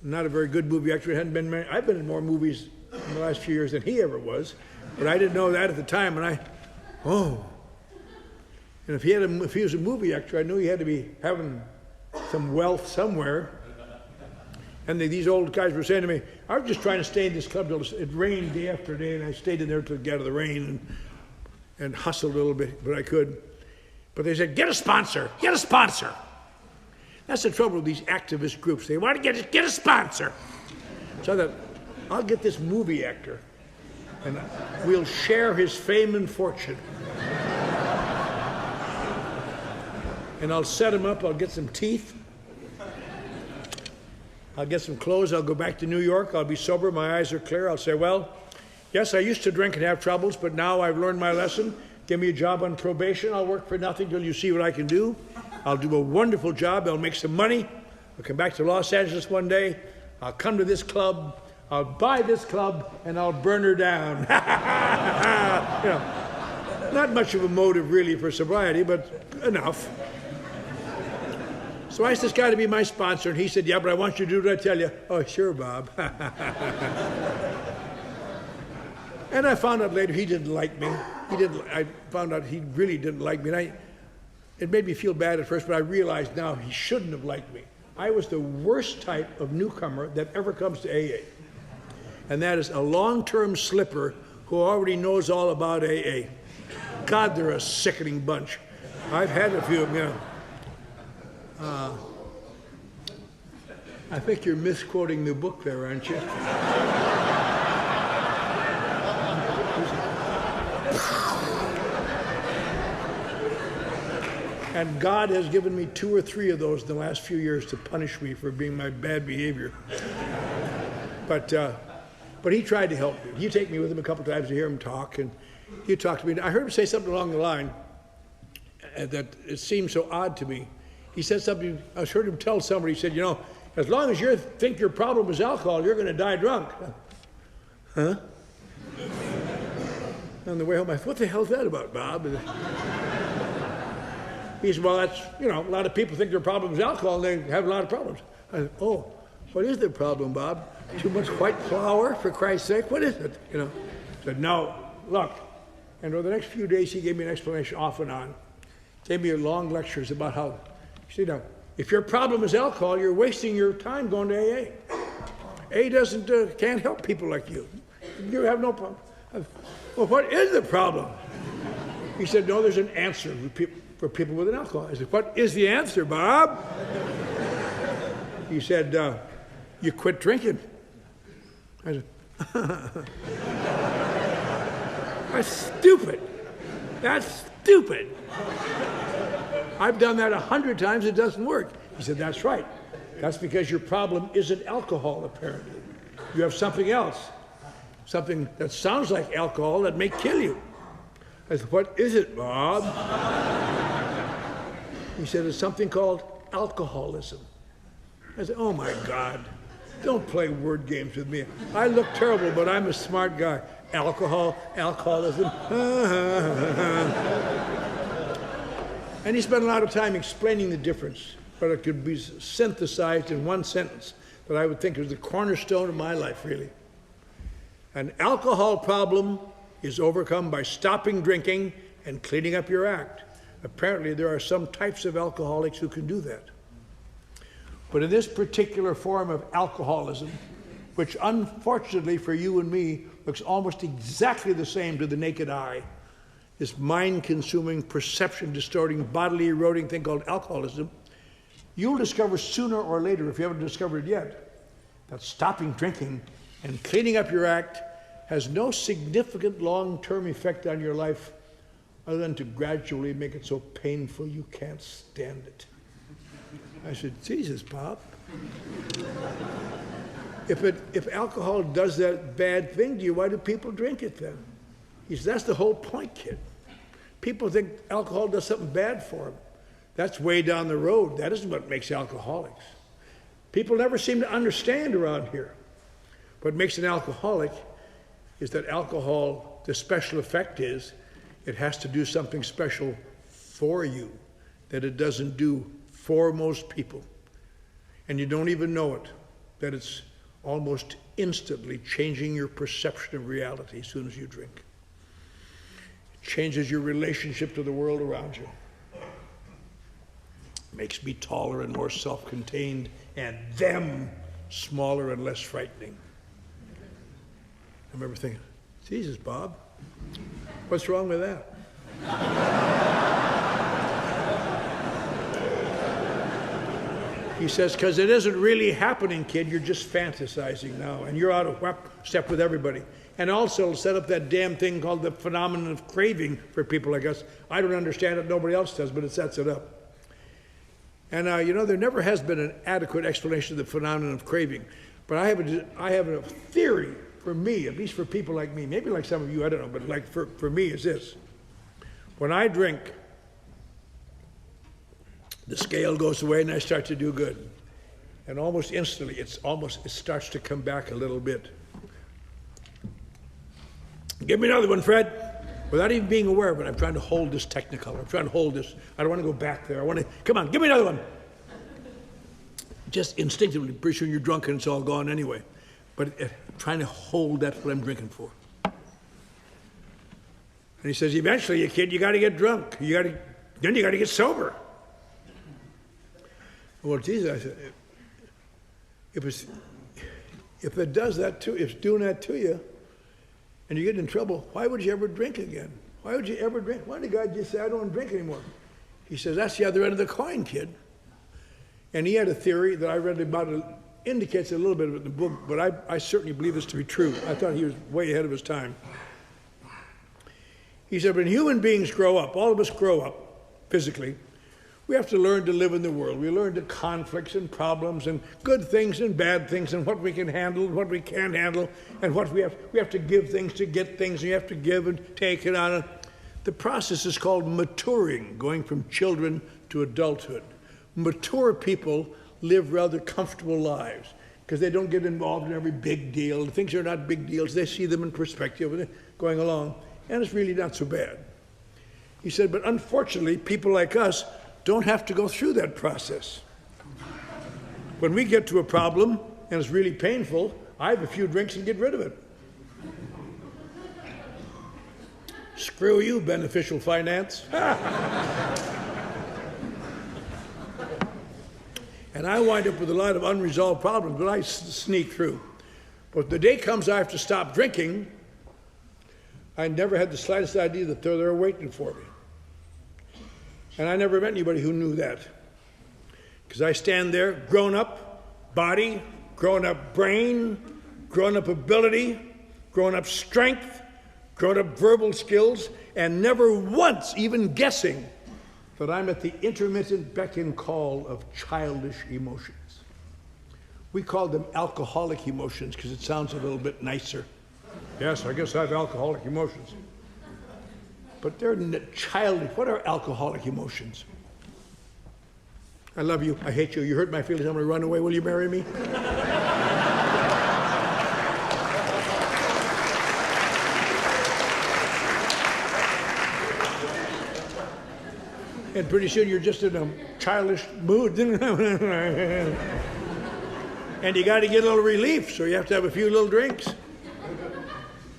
not a very good movie actor. Hadn't been married. I've been in more movies in the last few years than he ever was, but I didn't know that at the time. And and if he was a movie actor, I knew he had to be having some wealth somewhere. And these old guys were saying to me, I was just trying to stay in this club till it rained day after day, and I stayed in there till it got out of the rain and hustled a little bit, but I could. But they said, get a sponsor, get a sponsor. That's the trouble with these activist groups. They want to get a sponsor. So I thought, I'll get this movie actor, and we'll share his fame and fortune. And I'll set him up, I'll get some teeth. I'll get some clothes, I'll go back to New York, I'll be sober, my eyes are clear. I'll say, well, yes, I used to drink and have troubles, but now I've learned my lesson. Give me a job on probation, I'll work for nothing till you see what I can do. I'll do a wonderful job, I'll make some money. I'll come back to Los Angeles one day, I'll come to this club, I'll buy this club, and I'll burn her down. You know, not much of a motive really for sobriety, but enough. So I asked this guy to be my sponsor, and he said, yeah, but I want you to do what I tell you. Oh, sure, Bob. And I found out later he didn't like me. I found out he really didn't like me. And it made me feel bad at first, but I realized now he shouldn't have liked me. I was the worst type of newcomer that ever comes to AA. And that is a long-term slipper who already knows all about AA. God, they're a sickening bunch. I've had a few of them, you know. I think you're misquoting the book there, aren't you? And God has given me 2 or 3 of those in the last few years to punish me for being my bad behavior. But But he tried to help me. He'd take me with him a couple times to hear him talk, and he'd talk to me. I heard him say something along the line that it seemed so odd to me. He said something, I heard him tell somebody, he said, you know, as long as you think your problem is alcohol, you're going to die drunk. Huh? On the way home, I thought, what the hell's that about, Bob? He said, well, that's, you know, a lot of people think their problem is alcohol, and they have a lot of problems. I said, oh, what is their problem, Bob? Too much white flour, for Christ's sake? What is it? You know? I said, no, look. And over the next few days, he gave me an explanation off and on. Gave me long lectures about how, you know, if your problem is alcohol, you're wasting your time going to AA. AA can't help people like you. You have no problem. Well, what is the problem? He said, no, there's an answer for people with an alcohol. I said, what is the answer, Bob? He said, you quit drinking. I said, that's stupid. That's stupid. I've done that 100 times, it doesn't work. He said, that's right. That's because your problem isn't alcohol, apparently. You have something else. Something that sounds like alcohol that may kill you. I said, what is it, Bob? He said, it's something called alcoholism. I said, oh my God, don't play word games with me. I look terrible, but I'm a smart guy. Alcoholism. And he spent a lot of time explaining the difference, but it could be synthesized in one sentence that I would think is the cornerstone of my life, really. An alcohol problem is overcome by stopping drinking and cleaning up your act. Apparently, there are some types of alcoholics who can do that. But in this particular form of alcoholism, which unfortunately for you and me looks almost exactly the same to the naked eye, this mind-consuming, perception-distorting, bodily eroding thing called alcoholism, you'll discover sooner or later, if you haven't discovered it yet, that stopping drinking and cleaning up your act has no significant long-term effect on your life other than to gradually make it so painful you can't stand it. I said, Jesus, Bob. If alcohol does that bad thing to you, why do people drink it then? He said, that's the whole point, kid. People think alcohol does something bad for them. That's way down the road. That isn't what makes alcoholics. People never seem to understand around here. What makes an alcoholic is that alcohol, the special effect is, it has to do something special for you that it doesn't do for most people. And you don't even know it, that it's almost instantly changing your perception of reality as soon as you drink. It changes your relationship to the world around you. Makes me taller and more self-contained, and them smaller and less frightening. I remember thinking, Jesus, Bob, what's wrong with that? He says, because it isn't really happening, kid. You're just fantasizing now, and you're out of step with everybody. And also, it'll set up that damn thing called the phenomenon of craving for people like us. I don't understand it. Nobody else does, but it sets it up. And, you know, there never has been an adequate explanation of the phenomenon of craving. But I have a theory for me, at least for people like me, maybe like some of you, I don't know, but like for me is this. When I drink, the scale goes away and I start to do good. And almost instantly, it starts to come back a little bit. Give me another one, Fred. Without even being aware of it, I'm trying to hold this Technicolor. I'm trying to hold this. I don't want to go back there. I want to, come on, give me another one. Just instinctively, pretty soon you're drunk and it's all gone anyway. But trying to hold, that's what I'm drinking for. And he says, eventually, you kid, you got to get drunk. Then you got to get sober. Well, Jesus, I said, if it does that to, if it's doing that to you, and you get in trouble, why would you ever drink again? Why would you ever drink? Why did God just say, I don't want to drink anymore? He says, that's the other end of the coin, kid. And he had a theory that I read about, it indicates a little bit of it in the book, but I certainly believe this to be true. I thought he was way ahead of his time. He said, when human beings grow up, all of us grow up physically, We have to learn to live in the world. We learn the conflicts and problems and good things and bad things and what we can handle and what we can't handle and what we have to give things to get things. And you have to give and take it on. The process is called maturing, going from children to adulthood. Mature people live rather comfortable lives because they don't get involved in every big deal. Things are not big deals. They see them in perspective and they're going along. And it's really not so bad. He said, but unfortunately, people like us don't have to go through that process. When we get to a problem and it's really painful, I have a few drinks and get rid of it. Screw you, beneficial finance. And I wind up with a lot of unresolved problems, but I sneak through. But the day comes I have to stop drinking, I never had the slightest idea that they're there waiting for me. And I never met anybody who knew that. Because I stand there, grown up body, grown up brain, grown up ability, grown up strength, grown up verbal skills, and never once even guessing that I'm at the intermittent beck and call of childish emotions. We call them alcoholic emotions because it sounds a little bit nicer. Yes, I guess I have alcoholic emotions. But they're childish. What are alcoholic emotions? I love you. I hate you. You hurt my feelings. I'm going to run away. Will you marry me? And pretty soon you're just in a childish mood. And you got to get a little relief, so you have to have a few little drinks.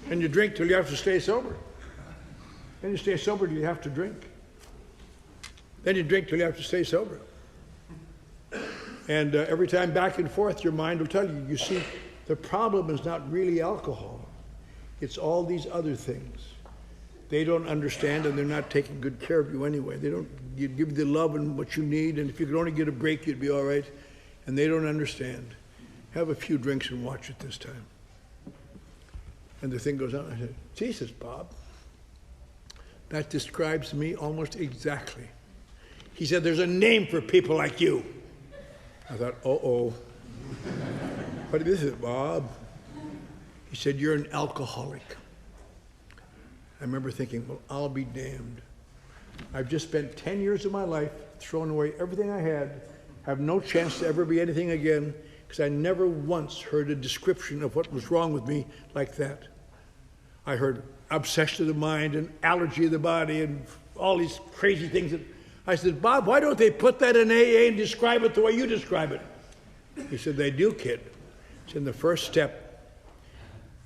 And you drink till you have to stay sober. Then you stay sober till you have to drink. Then you drink till you have to stay sober. And every time back and forth, your mind will tell you, you see, the problem is not really alcohol. It's all these other things. They don't understand, and they're not taking good care of you anyway. They don't give you the love and what you need, and if you could only get a break, you'd be all right. And they don't understand. Have a few drinks and watch it this time. And the thing goes on. I said, Jesus, Bob, that describes me almost exactly. He said, there's a name for people like you. I thought, uh-oh. What is it, Bob? He said, you're an alcoholic. I remember thinking, well, I'll be damned. I've just spent 10 years of my life throwing away everything I had, have no chance to ever be anything again, because I never once heard a description of what was wrong with me like that. I heard obsession of the mind and allergy of the body and all these crazy things. That I said, Bob, why don't they put that in AA and describe it the way you describe it? He said, they do, kid. It's in the first step.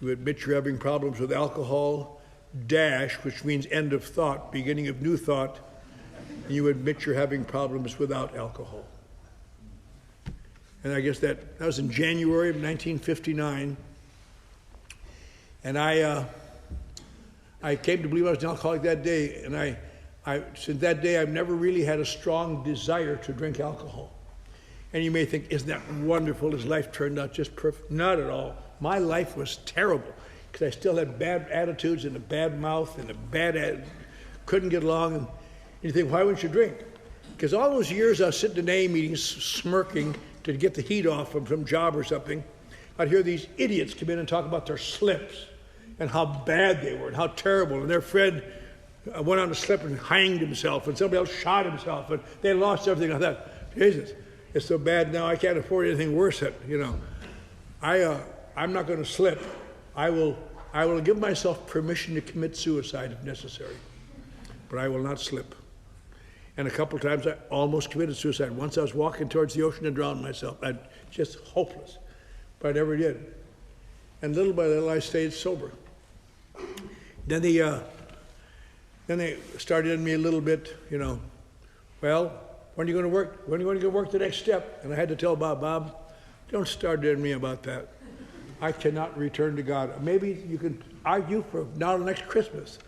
You admit you're having problems with alcohol, dash, which means end of thought, beginning of new thought, and you admit you're having problems without alcohol. And I guess that was in January of 1959. And I came to believe I was an alcoholic that day, and I since that day I've never really had a strong desire to drink alcohol. And you may think, isn't that wonderful? His life turned out just perfect. Not at all. My life was terrible because I still had bad attitudes and a bad mouth and couldn't get along. And you think, why wouldn't you drink? Because all those years I was sitting in AA meetings smirking to get the heat off from some job or something, I'd hear these idiots come in and talk about their slips and how bad they were and how terrible. And their friend went on a slip and hanged himself, and somebody else shot himself, and they lost everything. I thought, Jesus, it's so bad now I can't afford anything worse. I'm not going to slip. I will give myself permission to commit suicide if necessary, but I will not slip. And a couple times I almost committed suicide. Once I was walking towards the ocean and drowned myself. Just hopeless, but I never did. And little by little I stayed sober. Then they started in me a little bit, well, when are you going to work? When are you going to work the next step? And I had to tell Bob, don't start in me about that. I cannot return to God. Maybe you can argue for now next Christmas,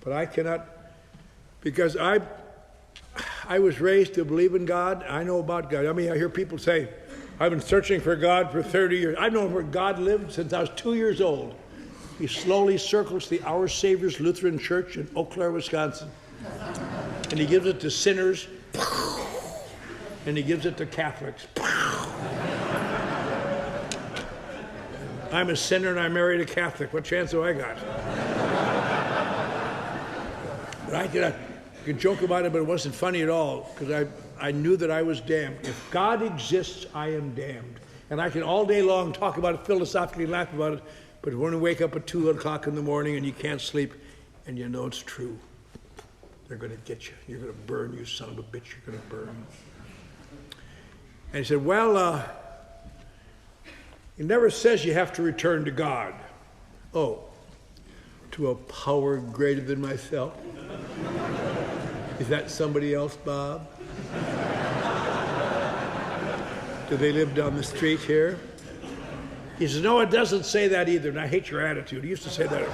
but I cannot, because I was raised to believe in God. I know about God. I hear people say, I've been searching for God for 30 years. I've known where God lived since I was 2 years old. He slowly circles the Our Savior's Lutheran Church in Eau Claire, Wisconsin. And he gives it to sinners. and he gives it to Catholics. I'm a sinner and I married a Catholic. What chance do I got? But I could joke about it, but it wasn't funny at all, because I knew that I was damned. If God exists, I am damned. And I can all day long talk about it philosophically, laugh about it, but when you wake up at 2 o'clock in the morning and you can't sleep, and you know it's true, they're going to get you. You're going to burn, you son of a bitch. You're going to burn. And he said, well, it never says you have to return to God. Oh, to a power greater than myself? Is that somebody else, Bob? Do they live down the street here? He says, no, it doesn't say that either, and I hate your attitude. He used to say that.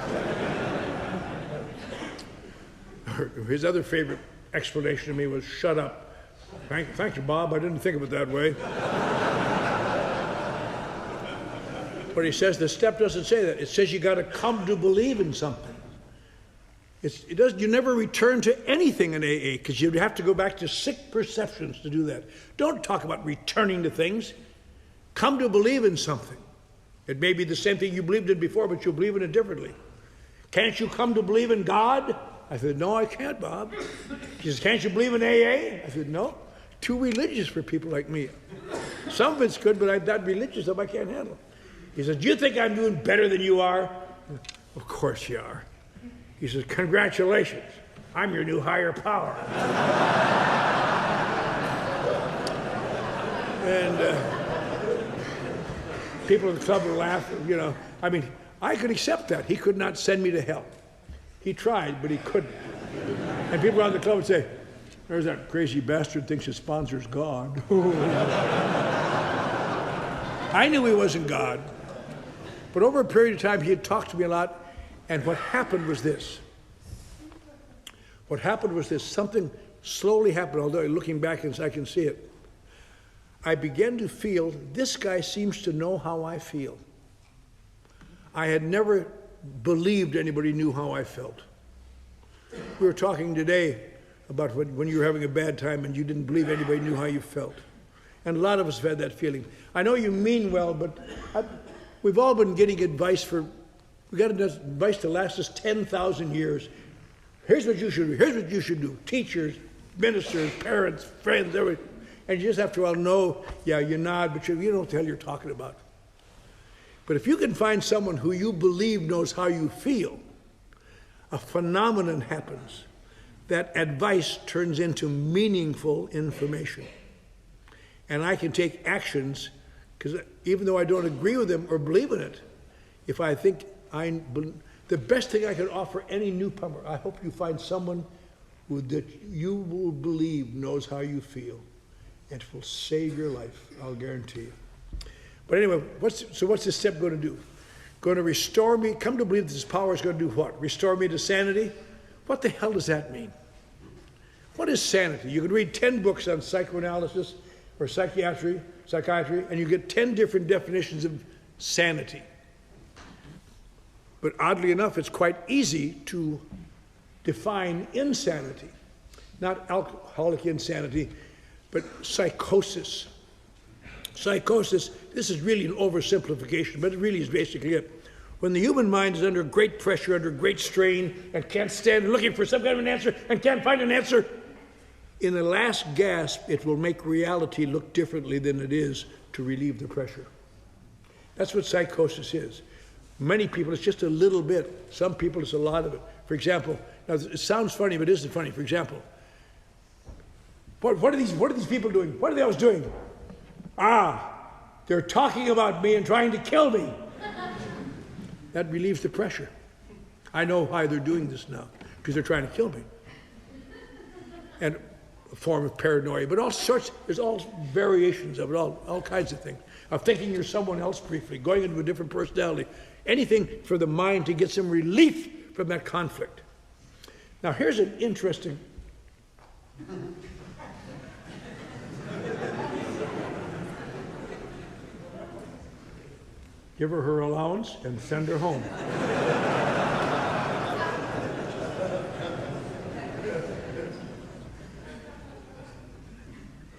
His other favorite explanation to me was, shut up. Thank you, Bob. I didn't think of it that way. But he says the step doesn't say that. It says you got to come to believe in something. You never return to anything in AA, because you have to go back to sick perceptions to do that. Don't talk about returning to things. Come to believe in something. It may be the same thing you believed in before, but you'll believe in it differently. Can't you come to believe in God? I said, no, I can't, Bob. He says, can't you believe in AA? I said, no. Too religious for people like me. Some of it's good, but I'm that religious stuff I can't handle. He says, do you think I'm doing better than you are? Of course you are. He says, congratulations. I'm your new higher power. And people in the club were laughing, you know. I mean, I could accept that. He could not send me to hell. He tried, but he couldn't. And people around the club would say, there's that crazy bastard thinks his sponsor's God. I knew he wasn't God. But over a period of time, he had talked to me a lot, and what happened was this. Something slowly happened, although looking back I can see it. I began to feel, this guy seems to know how I feel. I had never believed anybody knew how I felt. We were talking today about when you were having a bad time and you didn't believe anybody knew how you felt. And a lot of us have had that feeling. I know you mean well, but we've all been getting advice we got advice to last us 10,000 years. Here's what you should do. Here's what you should do. Teachers, ministers, parents, friends, everything. And you just have to all know, yeah, you nod, but you don't know what the hell you're talking about. But if you can find someone who you believe knows how you feel, a phenomenon happens. That advice turns into meaningful information. And I can take actions, because even though I don't agree with them or believe in it, if I think the best thing I can offer any newcomer, I hope you find someone that you will believe knows how you feel. It will save your life, I'll guarantee you. But anyway, what's this step going to do? Going to restore me? Come to believe that this power is going to do what? Restore me to sanity? What the hell does that mean? What is sanity? You can read 10 books on psychoanalysis or psychiatry, and you get 10 different definitions of sanity. But oddly enough, it's quite easy to define insanity. Not alcoholic insanity, but psychosis. Psychosis, this is really an oversimplification, but it really is basically it. When the human mind is under great pressure, under great strain, and can't stand looking for some kind of an answer, and can't find an answer, in the last gasp, it will make reality look differently than it is to relieve the pressure. That's what psychosis is. Many people, it's just a little bit. Some people, it's a lot of it. For example, now it sounds funny, but it isn't funny. For example, what are these people doing? What are they always doing? They're talking about me and trying to kill me. That relieves the pressure. I know why they're doing this now, because they're trying to kill me. And a form of paranoia, but all sorts, there's all variations of it, all kinds of things. Of thinking you're someone else briefly, going into a different personality. Anything for the mind to get some relief from that conflict. Now here's an interesting... Give her her allowance and send her home.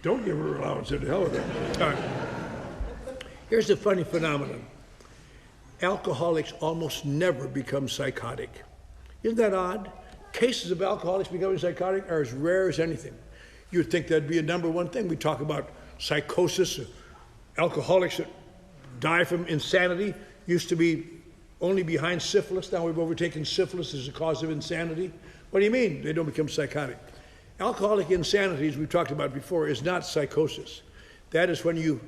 Don't don't give her allowance. To hell with her. All right. Here's the funny phenomenon. Alcoholics almost never become psychotic. Isn't that odd? Cases of alcoholics becoming psychotic are as rare as anything. You'd think that'd be a number one thing. We talk about psychosis. Alcoholics that die from insanity used to be only behind syphilis. Now we've overtaken syphilis as a cause of insanity. What do you mean they don't become psychotic? Alcoholic insanity, as we've talked about before, is not psychosis. That is when you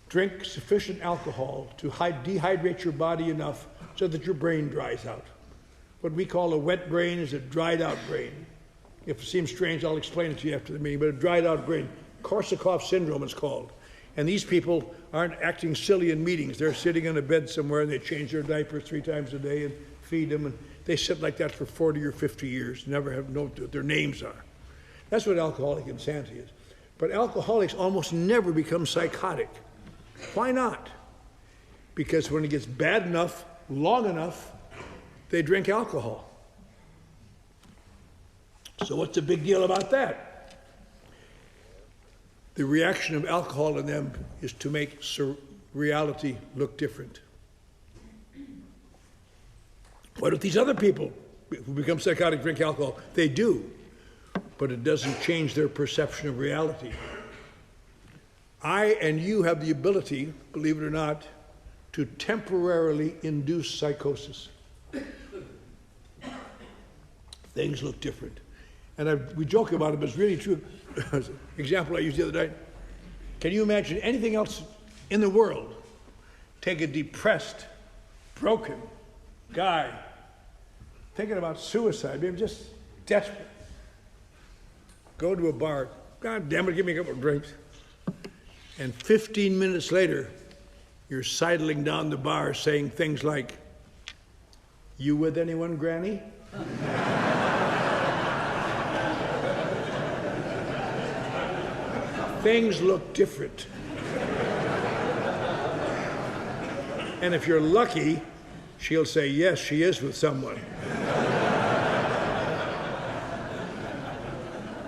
drink sufficient alcohol to dehydrate your body enough so that your brain dries out. What we call a wet brain is a dried out brain. If it seems strange, I'll explain it to you after the meeting, but a dried out brain. Korsakoff syndrome is called. And these people aren't acting silly in meetings. They're sitting on a bed somewhere and they change their diapers 3 times a day and feed them. And they sit like that for 40 or 50 years, never have known what their names are. That's what alcoholic insanity is. But alcoholics almost never become psychotic. Why not? Because when it gets bad enough, long enough, they drink alcohol. So what's the big deal about that? The reaction of alcohol in them is to make reality look different. What if these other people who become psychotic drink alcohol? They do, but it doesn't change their perception of reality. I and you have the ability, believe it or not, to temporarily induce psychosis. Things look different. And we joke about it, but it's really true. Example I used the other night. Can you imagine anything else in the world? Take a depressed, broken guy thinking about suicide, maybe just desperate. Go to a bar. God damn it, give me a couple of drinks. And 15 minutes later, you're sidling down the bar saying things like, "You with anyone, Granny?" Things look different. And if you're lucky, she'll say, yes, she is with someone.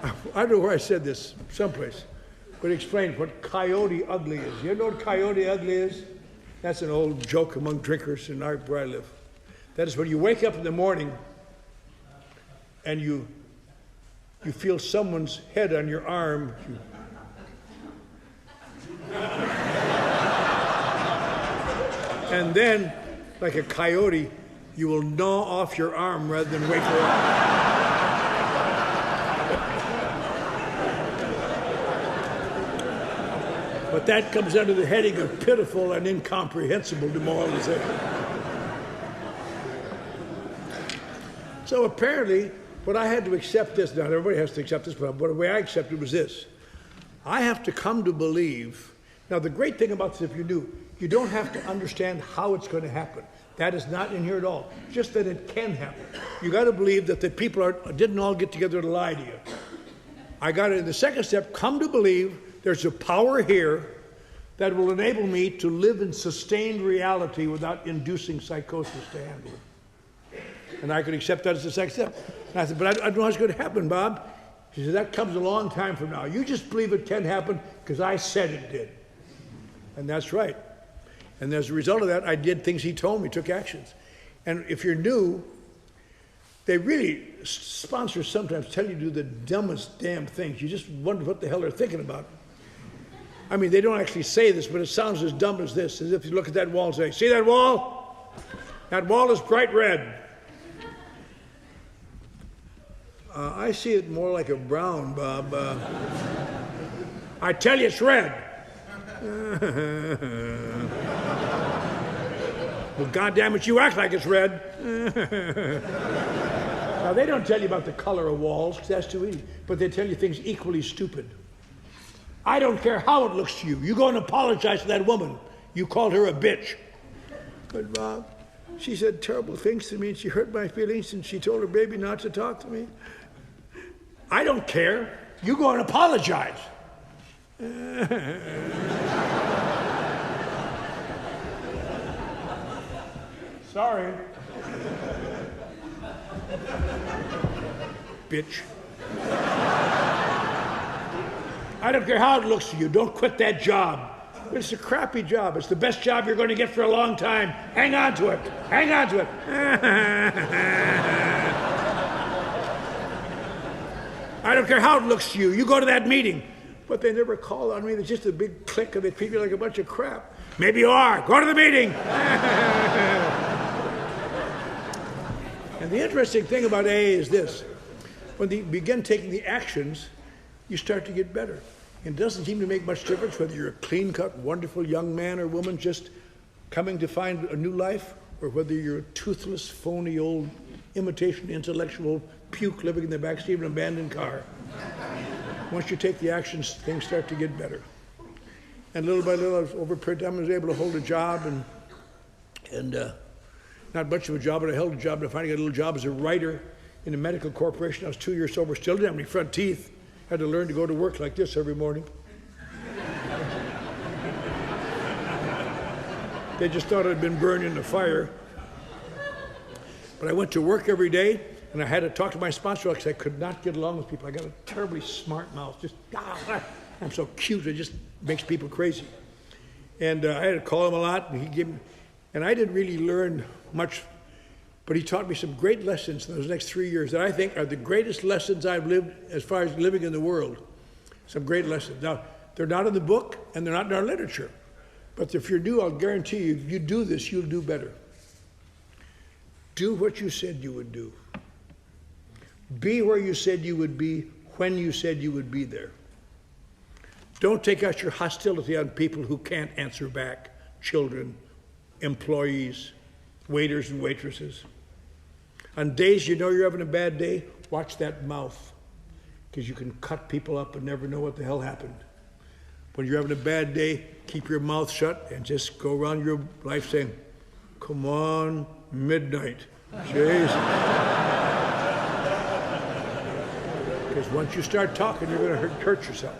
I don't know where I said this, someplace, but explain what coyote ugly is. You know what coyote ugly is? That's an old joke among drinkers in where I live. That is when you wake up in the morning and you feel someone's head on your arm. And then, like a coyote, you will gnaw off your arm rather than wake her up. But that comes under the heading of pitiful and incomprehensible demoralization. So apparently, what I had to accept this, not everybody has to accept this, but the way I accepted was this. I have to come to believe. Now, the great thing about this, if you do, you don't have to understand how it's going to happen. That is not in here at all. Just that it can happen. You got to believe that the people didn't all get together to lie to you. I got to, in the second step, come to believe there's a power here that will enable me to live in sustained reality without inducing psychosis to handle it. And I could accept that as the second step. And I said, but I don't know how it's going to happen, Bob. She said, that comes a long time from now. You just believe it can happen because I said it did. And that's right. And as a result of that, I did things he told me, took actions. And if you're new, they really, sponsors sometimes tell you to do the dumbest damn things. You just wonder what the hell they're thinking about. I mean, they don't actually say this, but it sounds as dumb as this, as if you look at that wall and say, see that wall? That wall is bright red. I see it more like a brown, Bob. I tell you it's red. Well, goddamn it, you act like it's red. Now, they don't tell you about the color of walls, because that's too easy, but they tell you things equally stupid. I don't care how it looks to you. You go and apologize to that woman. You called her a bitch. But, Bob, she said terrible things to me, and she hurt my feelings, and she told her baby not to talk to me. I don't care. You go and apologize. Sorry. Bitch. I don't care how it looks to you. Don't quit that job. It's a crappy job. It's the best job you're going to get for a long time. Hang on to it. Hang on to it. I don't care how it looks to you. You go to that meeting. But they never call on me. There's just a big clique and they treat me like a bunch of crap. Maybe you are. Go to the meeting. And the interesting thing about AA is this. When you begin taking the actions, you start to get better. And it doesn't seem to make much difference whether you're a clean-cut, wonderful young man or woman just coming to find a new life, or whether you're a toothless, phony, old, imitation intellectual puke living in the backseat of an abandoned car. Once you take the actions, things start to get better. And little by little, over a period of time, I was able to hold a job, and not much of a job, but I held a job, and I finally got a little job as a writer in a medical corporation. I was 2 years sober, still didn't have any front teeth. Had to learn to go to work like this every morning. They just thought I'd been burned in the fire. But I went to work every day, and I had to talk to my sponsor because I could not get along with people. I got a terribly smart mouth. Just, I'm so cute, it just makes people crazy. And I had to call him a lot, and he gave me, and I didn't really learn much, but he taught me some great lessons in those next 3 years that I think are the greatest lessons I've lived as far as living in the world. Some great lessons. Now, they're not in the book, and they're not in our literature. But if you're new, I'll guarantee you, if you do this, you'll do better. Do what you said you would do. Be where you said you would be when you said you would be there. Don't take out your hostility on people who can't answer back. Children, employees, waiters and waitresses. On days you know you're having a bad day, watch that mouth, because you can cut people up and never know what the hell happened. When you're having a bad day, keep your mouth shut and just go around your life saying, come on, midnight. Jeez. Because once you start talking, you're going to hurt yourself.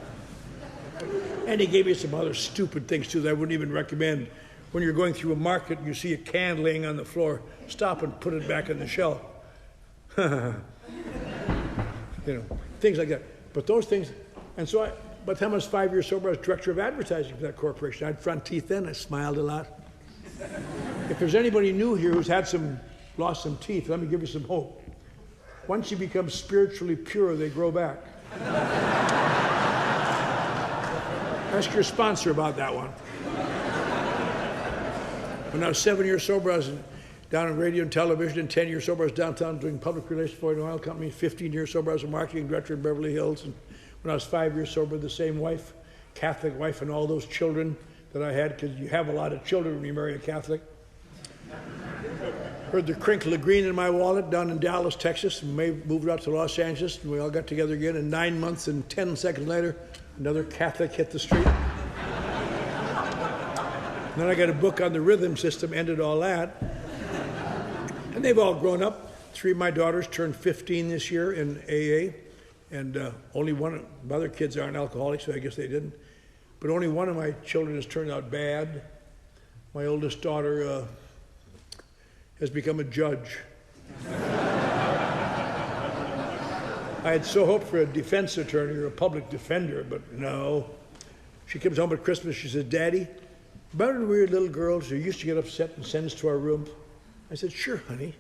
And he gave me some other stupid things too that I wouldn't even recommend. When you're going through a market and you see a can laying on the floor, stop and put it back on the shelf. You know, things like that. But those things, and so by the time I was 5 years sober, I was director of advertising for that corporation. I had front teeth then, I smiled a lot. If there's anybody new here who's lost some teeth, let me give you some hope. Once you become spiritually pure, they grow back. Ask your sponsor about that one. When I was 7 years sober, I was down in radio and television, and 10 years sober, I was downtown doing public relations for an oil company. 15 years sober, I was a marketing director in Beverly Hills. And when I was 5 years sober, the same wife, Catholic wife, and all those children that I had, because you have a lot of children when you marry a Catholic. Heard the crinkle of green in my wallet down in Dallas, Texas, and moved out to Los Angeles, and we all got together again. And 9 months and 10 seconds later, another Catholic hit the street. And then I got a book on the rhythm system, ended all that. And they've all grown up. 3 of my daughters turned 15 this year in AA, and only one of my other kids aren't alcoholics, so I guess they didn't. But only one of my children has turned out bad. My oldest daughter has become a judge. I had so hoped for a defense attorney or a public defender, but no. She comes home at Christmas, she says, Daddy, remember when we were little girls who used to get upset and send us to our room? I said, sure, honey.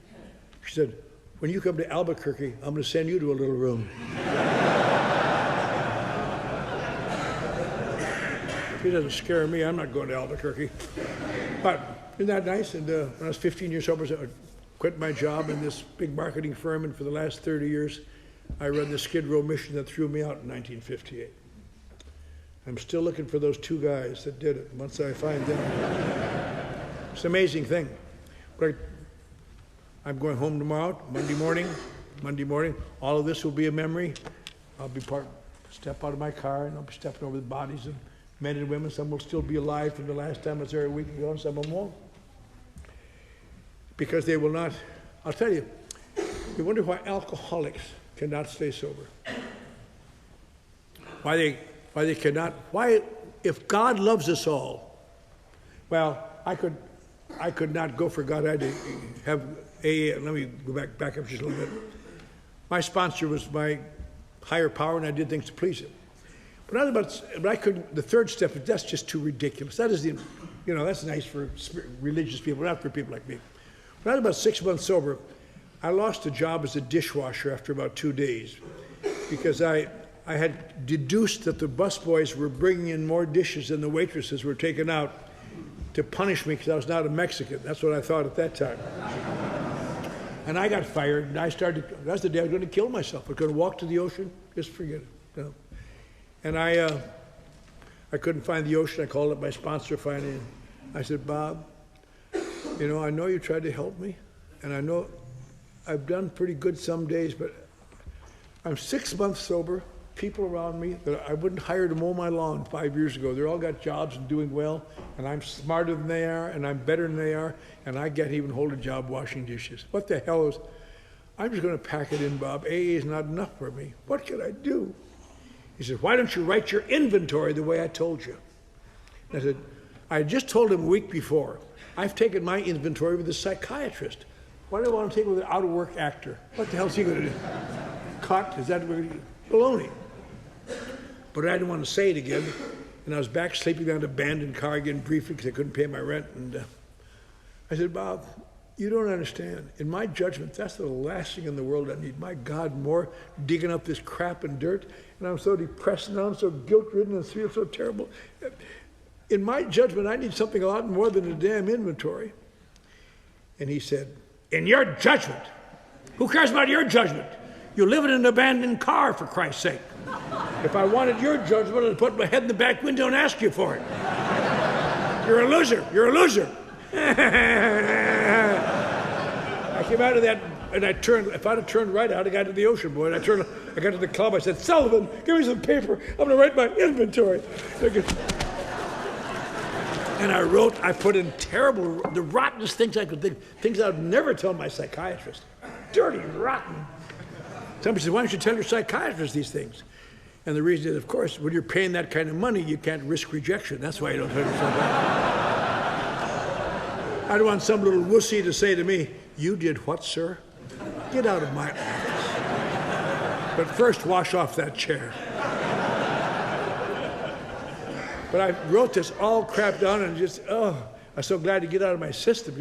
She said, when you come to Albuquerque, I'm going to send you to a little room. She doesn't scare me. I'm not going to Albuquerque. But isn't that nice? And when I was 15 years sober, I quit my job in this big marketing firm, and for the last 30 years, I run the Skid Row mission that threw me out in 1958. I'm still looking for those 2 guys that did it. Once I find them, it's an amazing thing. But I'm going home tomorrow, Monday morning. All of this will be a memory. I'll step out of my car, and I'll be stepping over the bodies of men and women. Some will still be alive from the last time I was there a week ago, and some of them won't. Because they will not. I'll tell you, you wonder why alcoholics cannot stay sober. Why they cannot. Why, if God loves us all, well, I could not go for God. I had to have AA. Let me go back up just a little bit. My sponsor was my higher power, and I did things to please him. But I couldn't, the third step, that's just too ridiculous. That is that's nice for religious people, not for people like me. When I was about 6 months sober, I lost a job as a dishwasher after about 2 days because I had deduced that the busboys were bringing in more dishes than the waitresses were taking out to punish me because I was not a Mexican. That's what I thought at that time. And I got fired, and that's the day I was going to kill myself. I was going to walk to the ocean, just forget it. And I couldn't find the ocean. I called up my sponsor finally, and I said, Bob, I know you tried to help me, and I know I've done pretty good some days, but I'm 6 months sober. People around me that I wouldn't hire to mow my lawn 5 years ago, they're all got jobs and doing well, and I'm smarter than they are, and I'm better than they are, and I can't even hold a job washing dishes. What the hell is, I'm just going to pack it in, Bob. AA is not enough for me. What can I do? He said, why don't you write your inventory the way I told you? And I said, I just told him a week before, I've taken my inventory with a psychiatrist. Why do I want to take it with an out-of-work actor? What the hell is he going to do? Cut? Is that baloney? But I didn't want to say it again, and I was back sleeping on an abandoned car again briefly because I couldn't pay my rent. And I said, Bob, you don't understand. In my judgment, that's the last thing in the world I need. My God, more digging up this crap and dirt, and I'm so depressed now, I'm so guilt-ridden and feel so terrible. In my judgment, I need something a lot more than a damn inventory. And he said, in your judgment? Who cares about your judgment? You live in an abandoned car, for Christ's sake. If I wanted your judgment, I'd put my head in the back window and ask you for it. You're a loser. You're a loser. I came out of that, and I turned. If I'd have turned right out, I got to the ocean, boy. And I got to the club. I said, Sullivan, give me some paper. I'm going to write my inventory. And I put in the rottenest things I could think, things I would never tell my psychiatrist. Dirty, rotten. Somebody said, why don't you tell your psychiatrist these things? And the reason is, of course, when you're paying that kind of money, you can't risk rejection. That's why you don't tell your psychiatrist. I don't want some little wussy to say to me, you did what, sir? Get out of my office. But first, wash off that chair. But I wrote this all crap down and I'm so glad to get out of my system.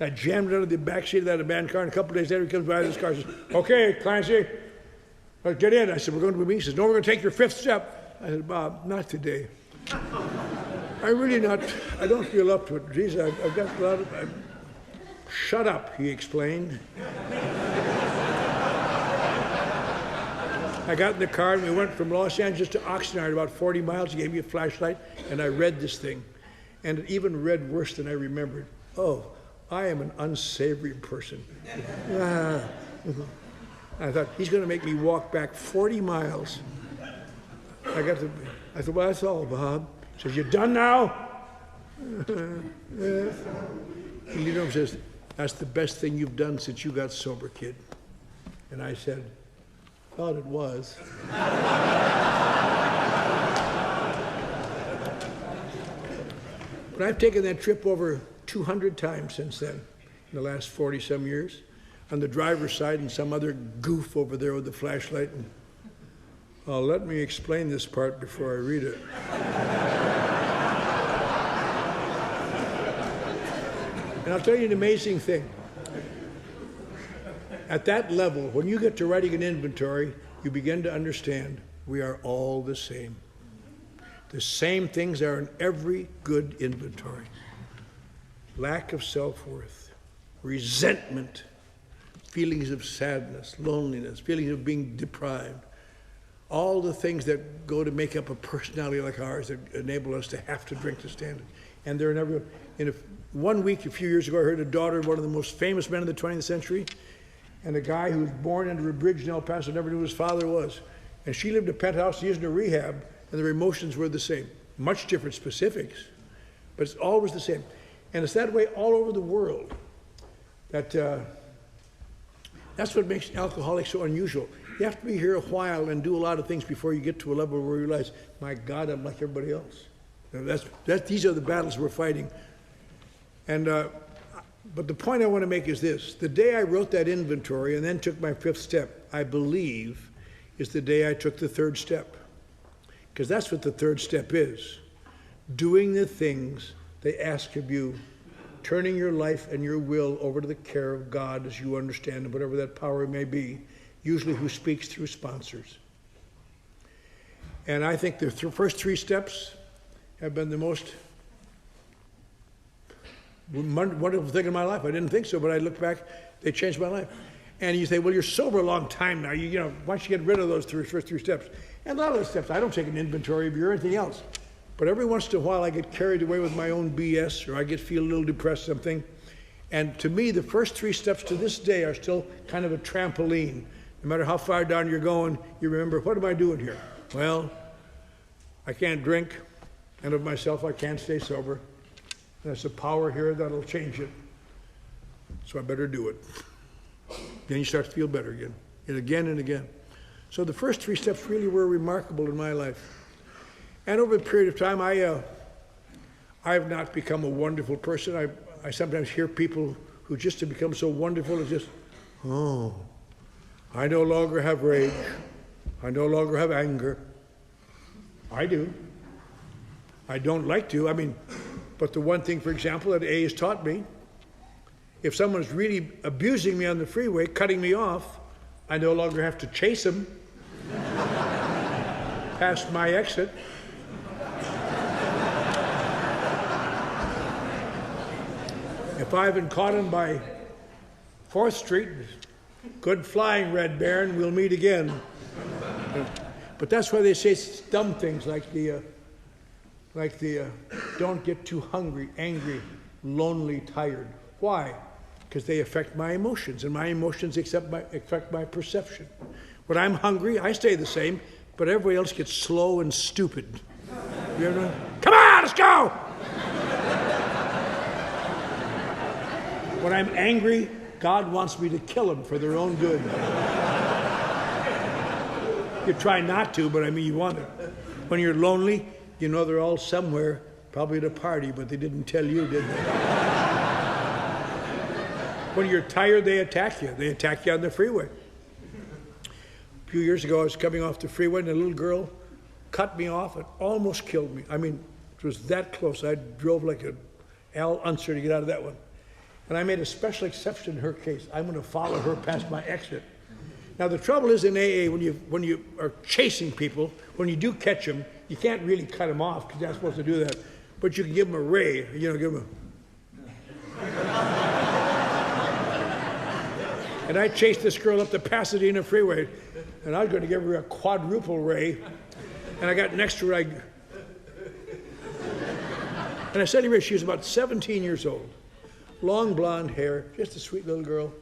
I jammed it under the back seat of that abandoned car, and a couple of days later, he comes by this car and says, okay, Clancy, let's get in. I said, we're going to a meeting. He says, no, we're going to take your fifth step. I said, Bob, not today. I don't feel up to it. Geez, I've got a lot of, shut up, he explained. I got in the car and we went from Los Angeles to Oxnard, about 40 miles. He gave me a flashlight and I read this thing. And it even read worse than I remembered. Oh, I am an unsavory person. I thought, he's going to make me walk back 40 miles. I said, well, that's all, Bob. He says, you done now? He leaned over and says, that's the best thing you've done since you got sober, kid. And I said, thought it was. But I've taken that trip over 200 times since then, in the last 40-some years, on the driver's side and some other goof over there with the flashlight. And, let me explain this part before I read it. And I'll tell you an amazing thing. At that level, when you get to writing an inventory, you begin to understand we are all the same. The same things are in every good inventory. Lack of self-worth, resentment, feelings of sadness, loneliness, feelings of being deprived. All the things that go to make up a personality like ours that enable us to have to drink to stand it. And they're in everyone. One week, a few years ago, I heard a daughter of one of the most famous men of the 20th century, and a guy who was born under a bridge in El Paso never knew who his father was. And she lived in a penthouse, he was in a rehab, and their emotions were the same. Much different specifics, but it's always the same. And it's that way all over the world. That's what makes alcoholics so unusual. You have to be here a while and do a lot of things before you get to a level where you realize, my God, I'm like everybody else. These are the battles we're fighting. And but the point I want to make is this. The day I wrote that inventory and then took my fifth step, I believe, is the day I took the third step. Because that's what the third step is. Doing the things they ask of you, turning your life and your will over to the care of God as you understand it, whatever that power may be, usually who speaks through sponsors. And I think the first three steps have been the most wonderful thing in my life. I didn't think so, but I look back, they changed my life. And you say, well, you're sober a long time now. You know, why don't you get rid of those first three steps? And a lot of the steps, I don't take an inventory of you or anything else. But every once in a while, I get carried away with my own BS, or I feel a little depressed, something. And to me, the first three steps to this day are still kind of a trampoline. No matter how far down you're going, you remember, what am I doing here? Well, I can't drink, and of myself, I can't stay sober. There's a power here that'll change it. So I better do it. Then you start to feel better again, and again and again. So the first three steps really were remarkable in my life. And over a period of time, I have not become a wonderful person. I sometimes hear people who just have become so wonderful, it's just, oh, I no longer have rage. I no longer have anger. I do. I don't like to. But the one thing, for example, that A has taught me, if someone's really abusing me on the freeway, cutting me off, I no longer have to chase them past my exit. If I've been caught him by 4th Street, good flying, Red Baron, we'll meet again. But that's why they say dumb things like the don't get too hungry, angry, lonely, tired. Why? Because they affect my emotions, and my emotions affect my perception. When I'm hungry, I stay the same, but everybody else gets slow and stupid. You ever know? Come on, let's go! When I'm angry, God wants me to kill them for their own good. You try not to, but you want it. When you're lonely, you know they're all somewhere, probably at a party, but they didn't tell you, did they? When you're tired, they attack you. They attack you on the freeway. A few years ago, I was coming off the freeway, and a little girl cut me off and almost killed me. It was that close. I drove like an Al Unser to get out of that one. And I made a special exception in her case. I'm going to follow her past my exit. Now, the trouble is in AA, when you are chasing people, when you do catch them, you can't really cut them off because you're not supposed to do that. But you can give them a ray, give them a... And I chased this girl up the Pasadena freeway, and I was going to give her a quadruple ray. And I got next to her, and I said to her, she was about 17 years old. Long blonde hair, just a sweet little girl,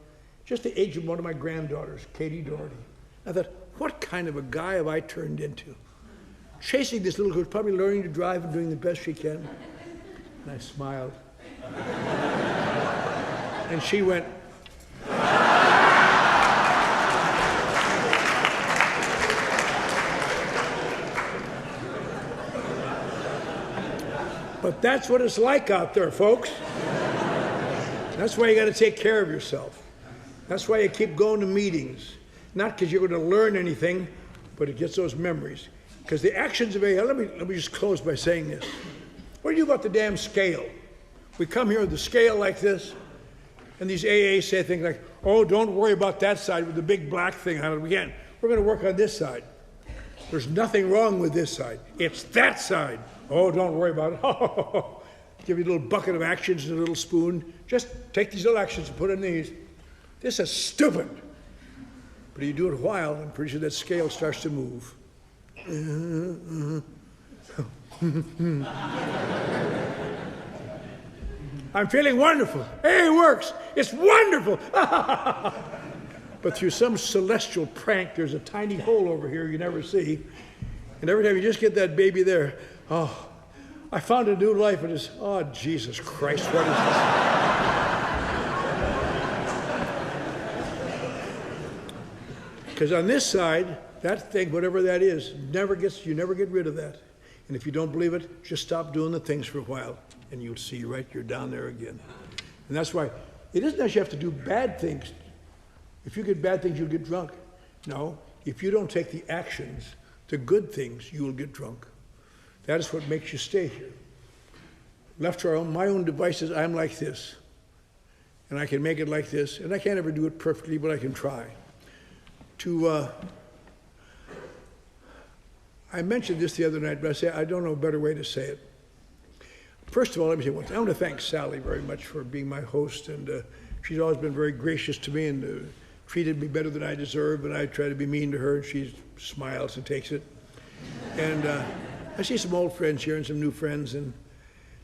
just the age of one of my granddaughters, Katie Doherty. I thought, what kind of a guy have I turned into? Chasing this little girl who's probably learning to drive and doing the best she can. And I smiled. And she went. But that's what it's like out there, folks. That's why you got to take care of yourself. That's why you keep going to meetings. Not because you're going to learn anything, but it gets those memories. Because the actions of AA, let me just close by saying this. What do you do about the damn scale? We come here with the scale like this, and these AAs say things like, oh, don't worry about that side with the big black thing on it. We're going to work on this side. There's nothing wrong with this side. It's that side. Oh, don't worry about it. Give you a little bucket of actions and a little spoon. Just take these little actions and put in these. This is stupid. But you do it a while, and pretty sure that scale starts to move. I'm feeling wonderful. Hey, it works. It's wonderful. But through some celestial prank, there's a tiny hole over here you never see. And every time you just get that baby there, oh, I found a new life. It is, oh, Jesus Christ, what is this? Because on this side, that thing, whatever that is, you never get rid of that. And if you don't believe it, just stop doing the things for a while, and you'll see, right, you're down there again. And that's why it isn't that you have to do bad things. If you get bad things, you'll get drunk. No, if you don't take the actions the good things, you will get drunk. That is what makes you stay here. Left to my own devices, I'm like this. And I can make it like this, and I can't ever do it perfectly, but I can try. I mentioned this the other night, but I don't know a better way to say it. First of all, let me say once, I want to thank Sally very much for being my host, and she's always been very gracious to me and treated me better than I deserve, and I try to be mean to her, and she smiles and takes it. And I see some old friends here and some new friends, and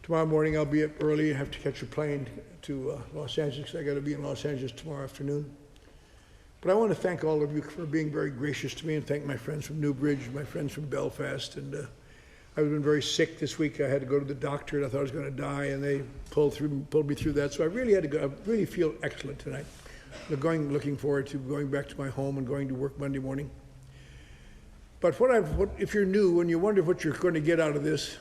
tomorrow morning I'll be up early. I have to catch a plane to Los Angeles. I got to be in Los Angeles tomorrow afternoon. But I want to thank all of you for being very gracious to me, and thank my friends from Newbridge, my friends from Belfast, and I've been very sick this week. I had to go to the doctor, and I thought I was going to die, and they pulled me through that. So I really had to go. I really feel excellent tonight. Looking forward to going back to my home and going to work Monday morning. But if you're new and you wonder what you're going to get out of this,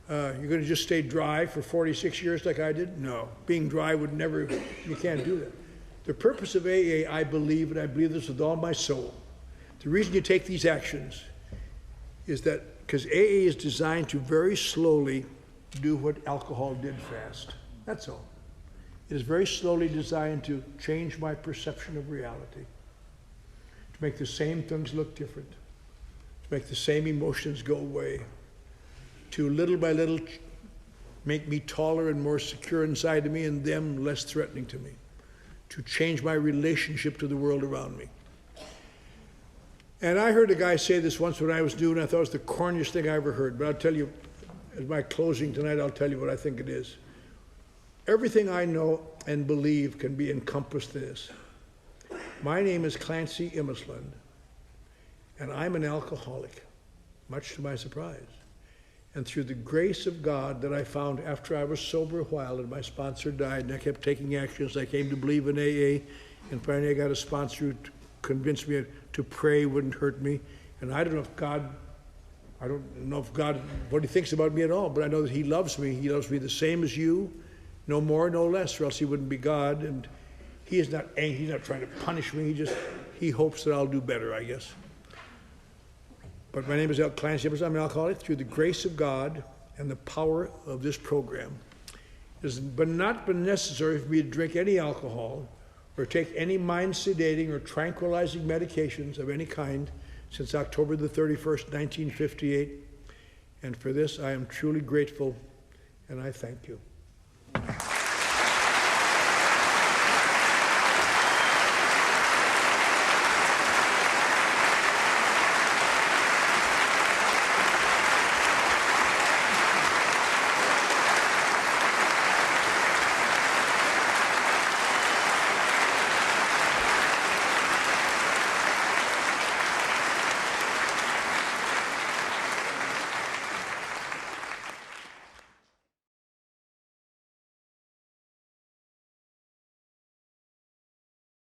you're going to just stay dry for 46 years like I did? No. Being dry would never, you can't do that. The purpose of AA, I believe, and I believe this with all my soul, the reason you take these actions is that because AA is designed to very slowly do what alcohol did fast. That's all. It is very slowly designed to change my perception of reality, to make the same things look different, to make the same emotions go away, to little by little make me taller and more secure inside of me and them less threatening to me, to change my relationship to the world around me. And I heard a guy say this once when I was new, and I thought it was the corniest thing I ever heard, but I'll tell you, as my closing tonight, I'll tell you what I think it is. Everything I know and believe can be encompassed in this. My name is Clancy Immisland, and I'm an alcoholic, much to my surprise. And through the grace of God that I found after I was sober a while and my sponsor died and I kept taking actions, I came to believe in AA, and finally I got a sponsor who convinced me to pray wouldn't hurt me. And I don't know if God, what he thinks about me at all, but I know that he loves me. He loves me the same as you, no more, no less, or else he wouldn't be God. And he is not angry, he's not trying to punish me, he hopes that I'll do better, I guess. But my name is Clancy. I'm an alcoholic. Through the grace of God and the power of this program, it has not been necessary for me to drink any alcohol or take any mind-sedating or tranquilizing medications of any kind since October the 31st, 1958. And for this, I am truly grateful, and I thank you.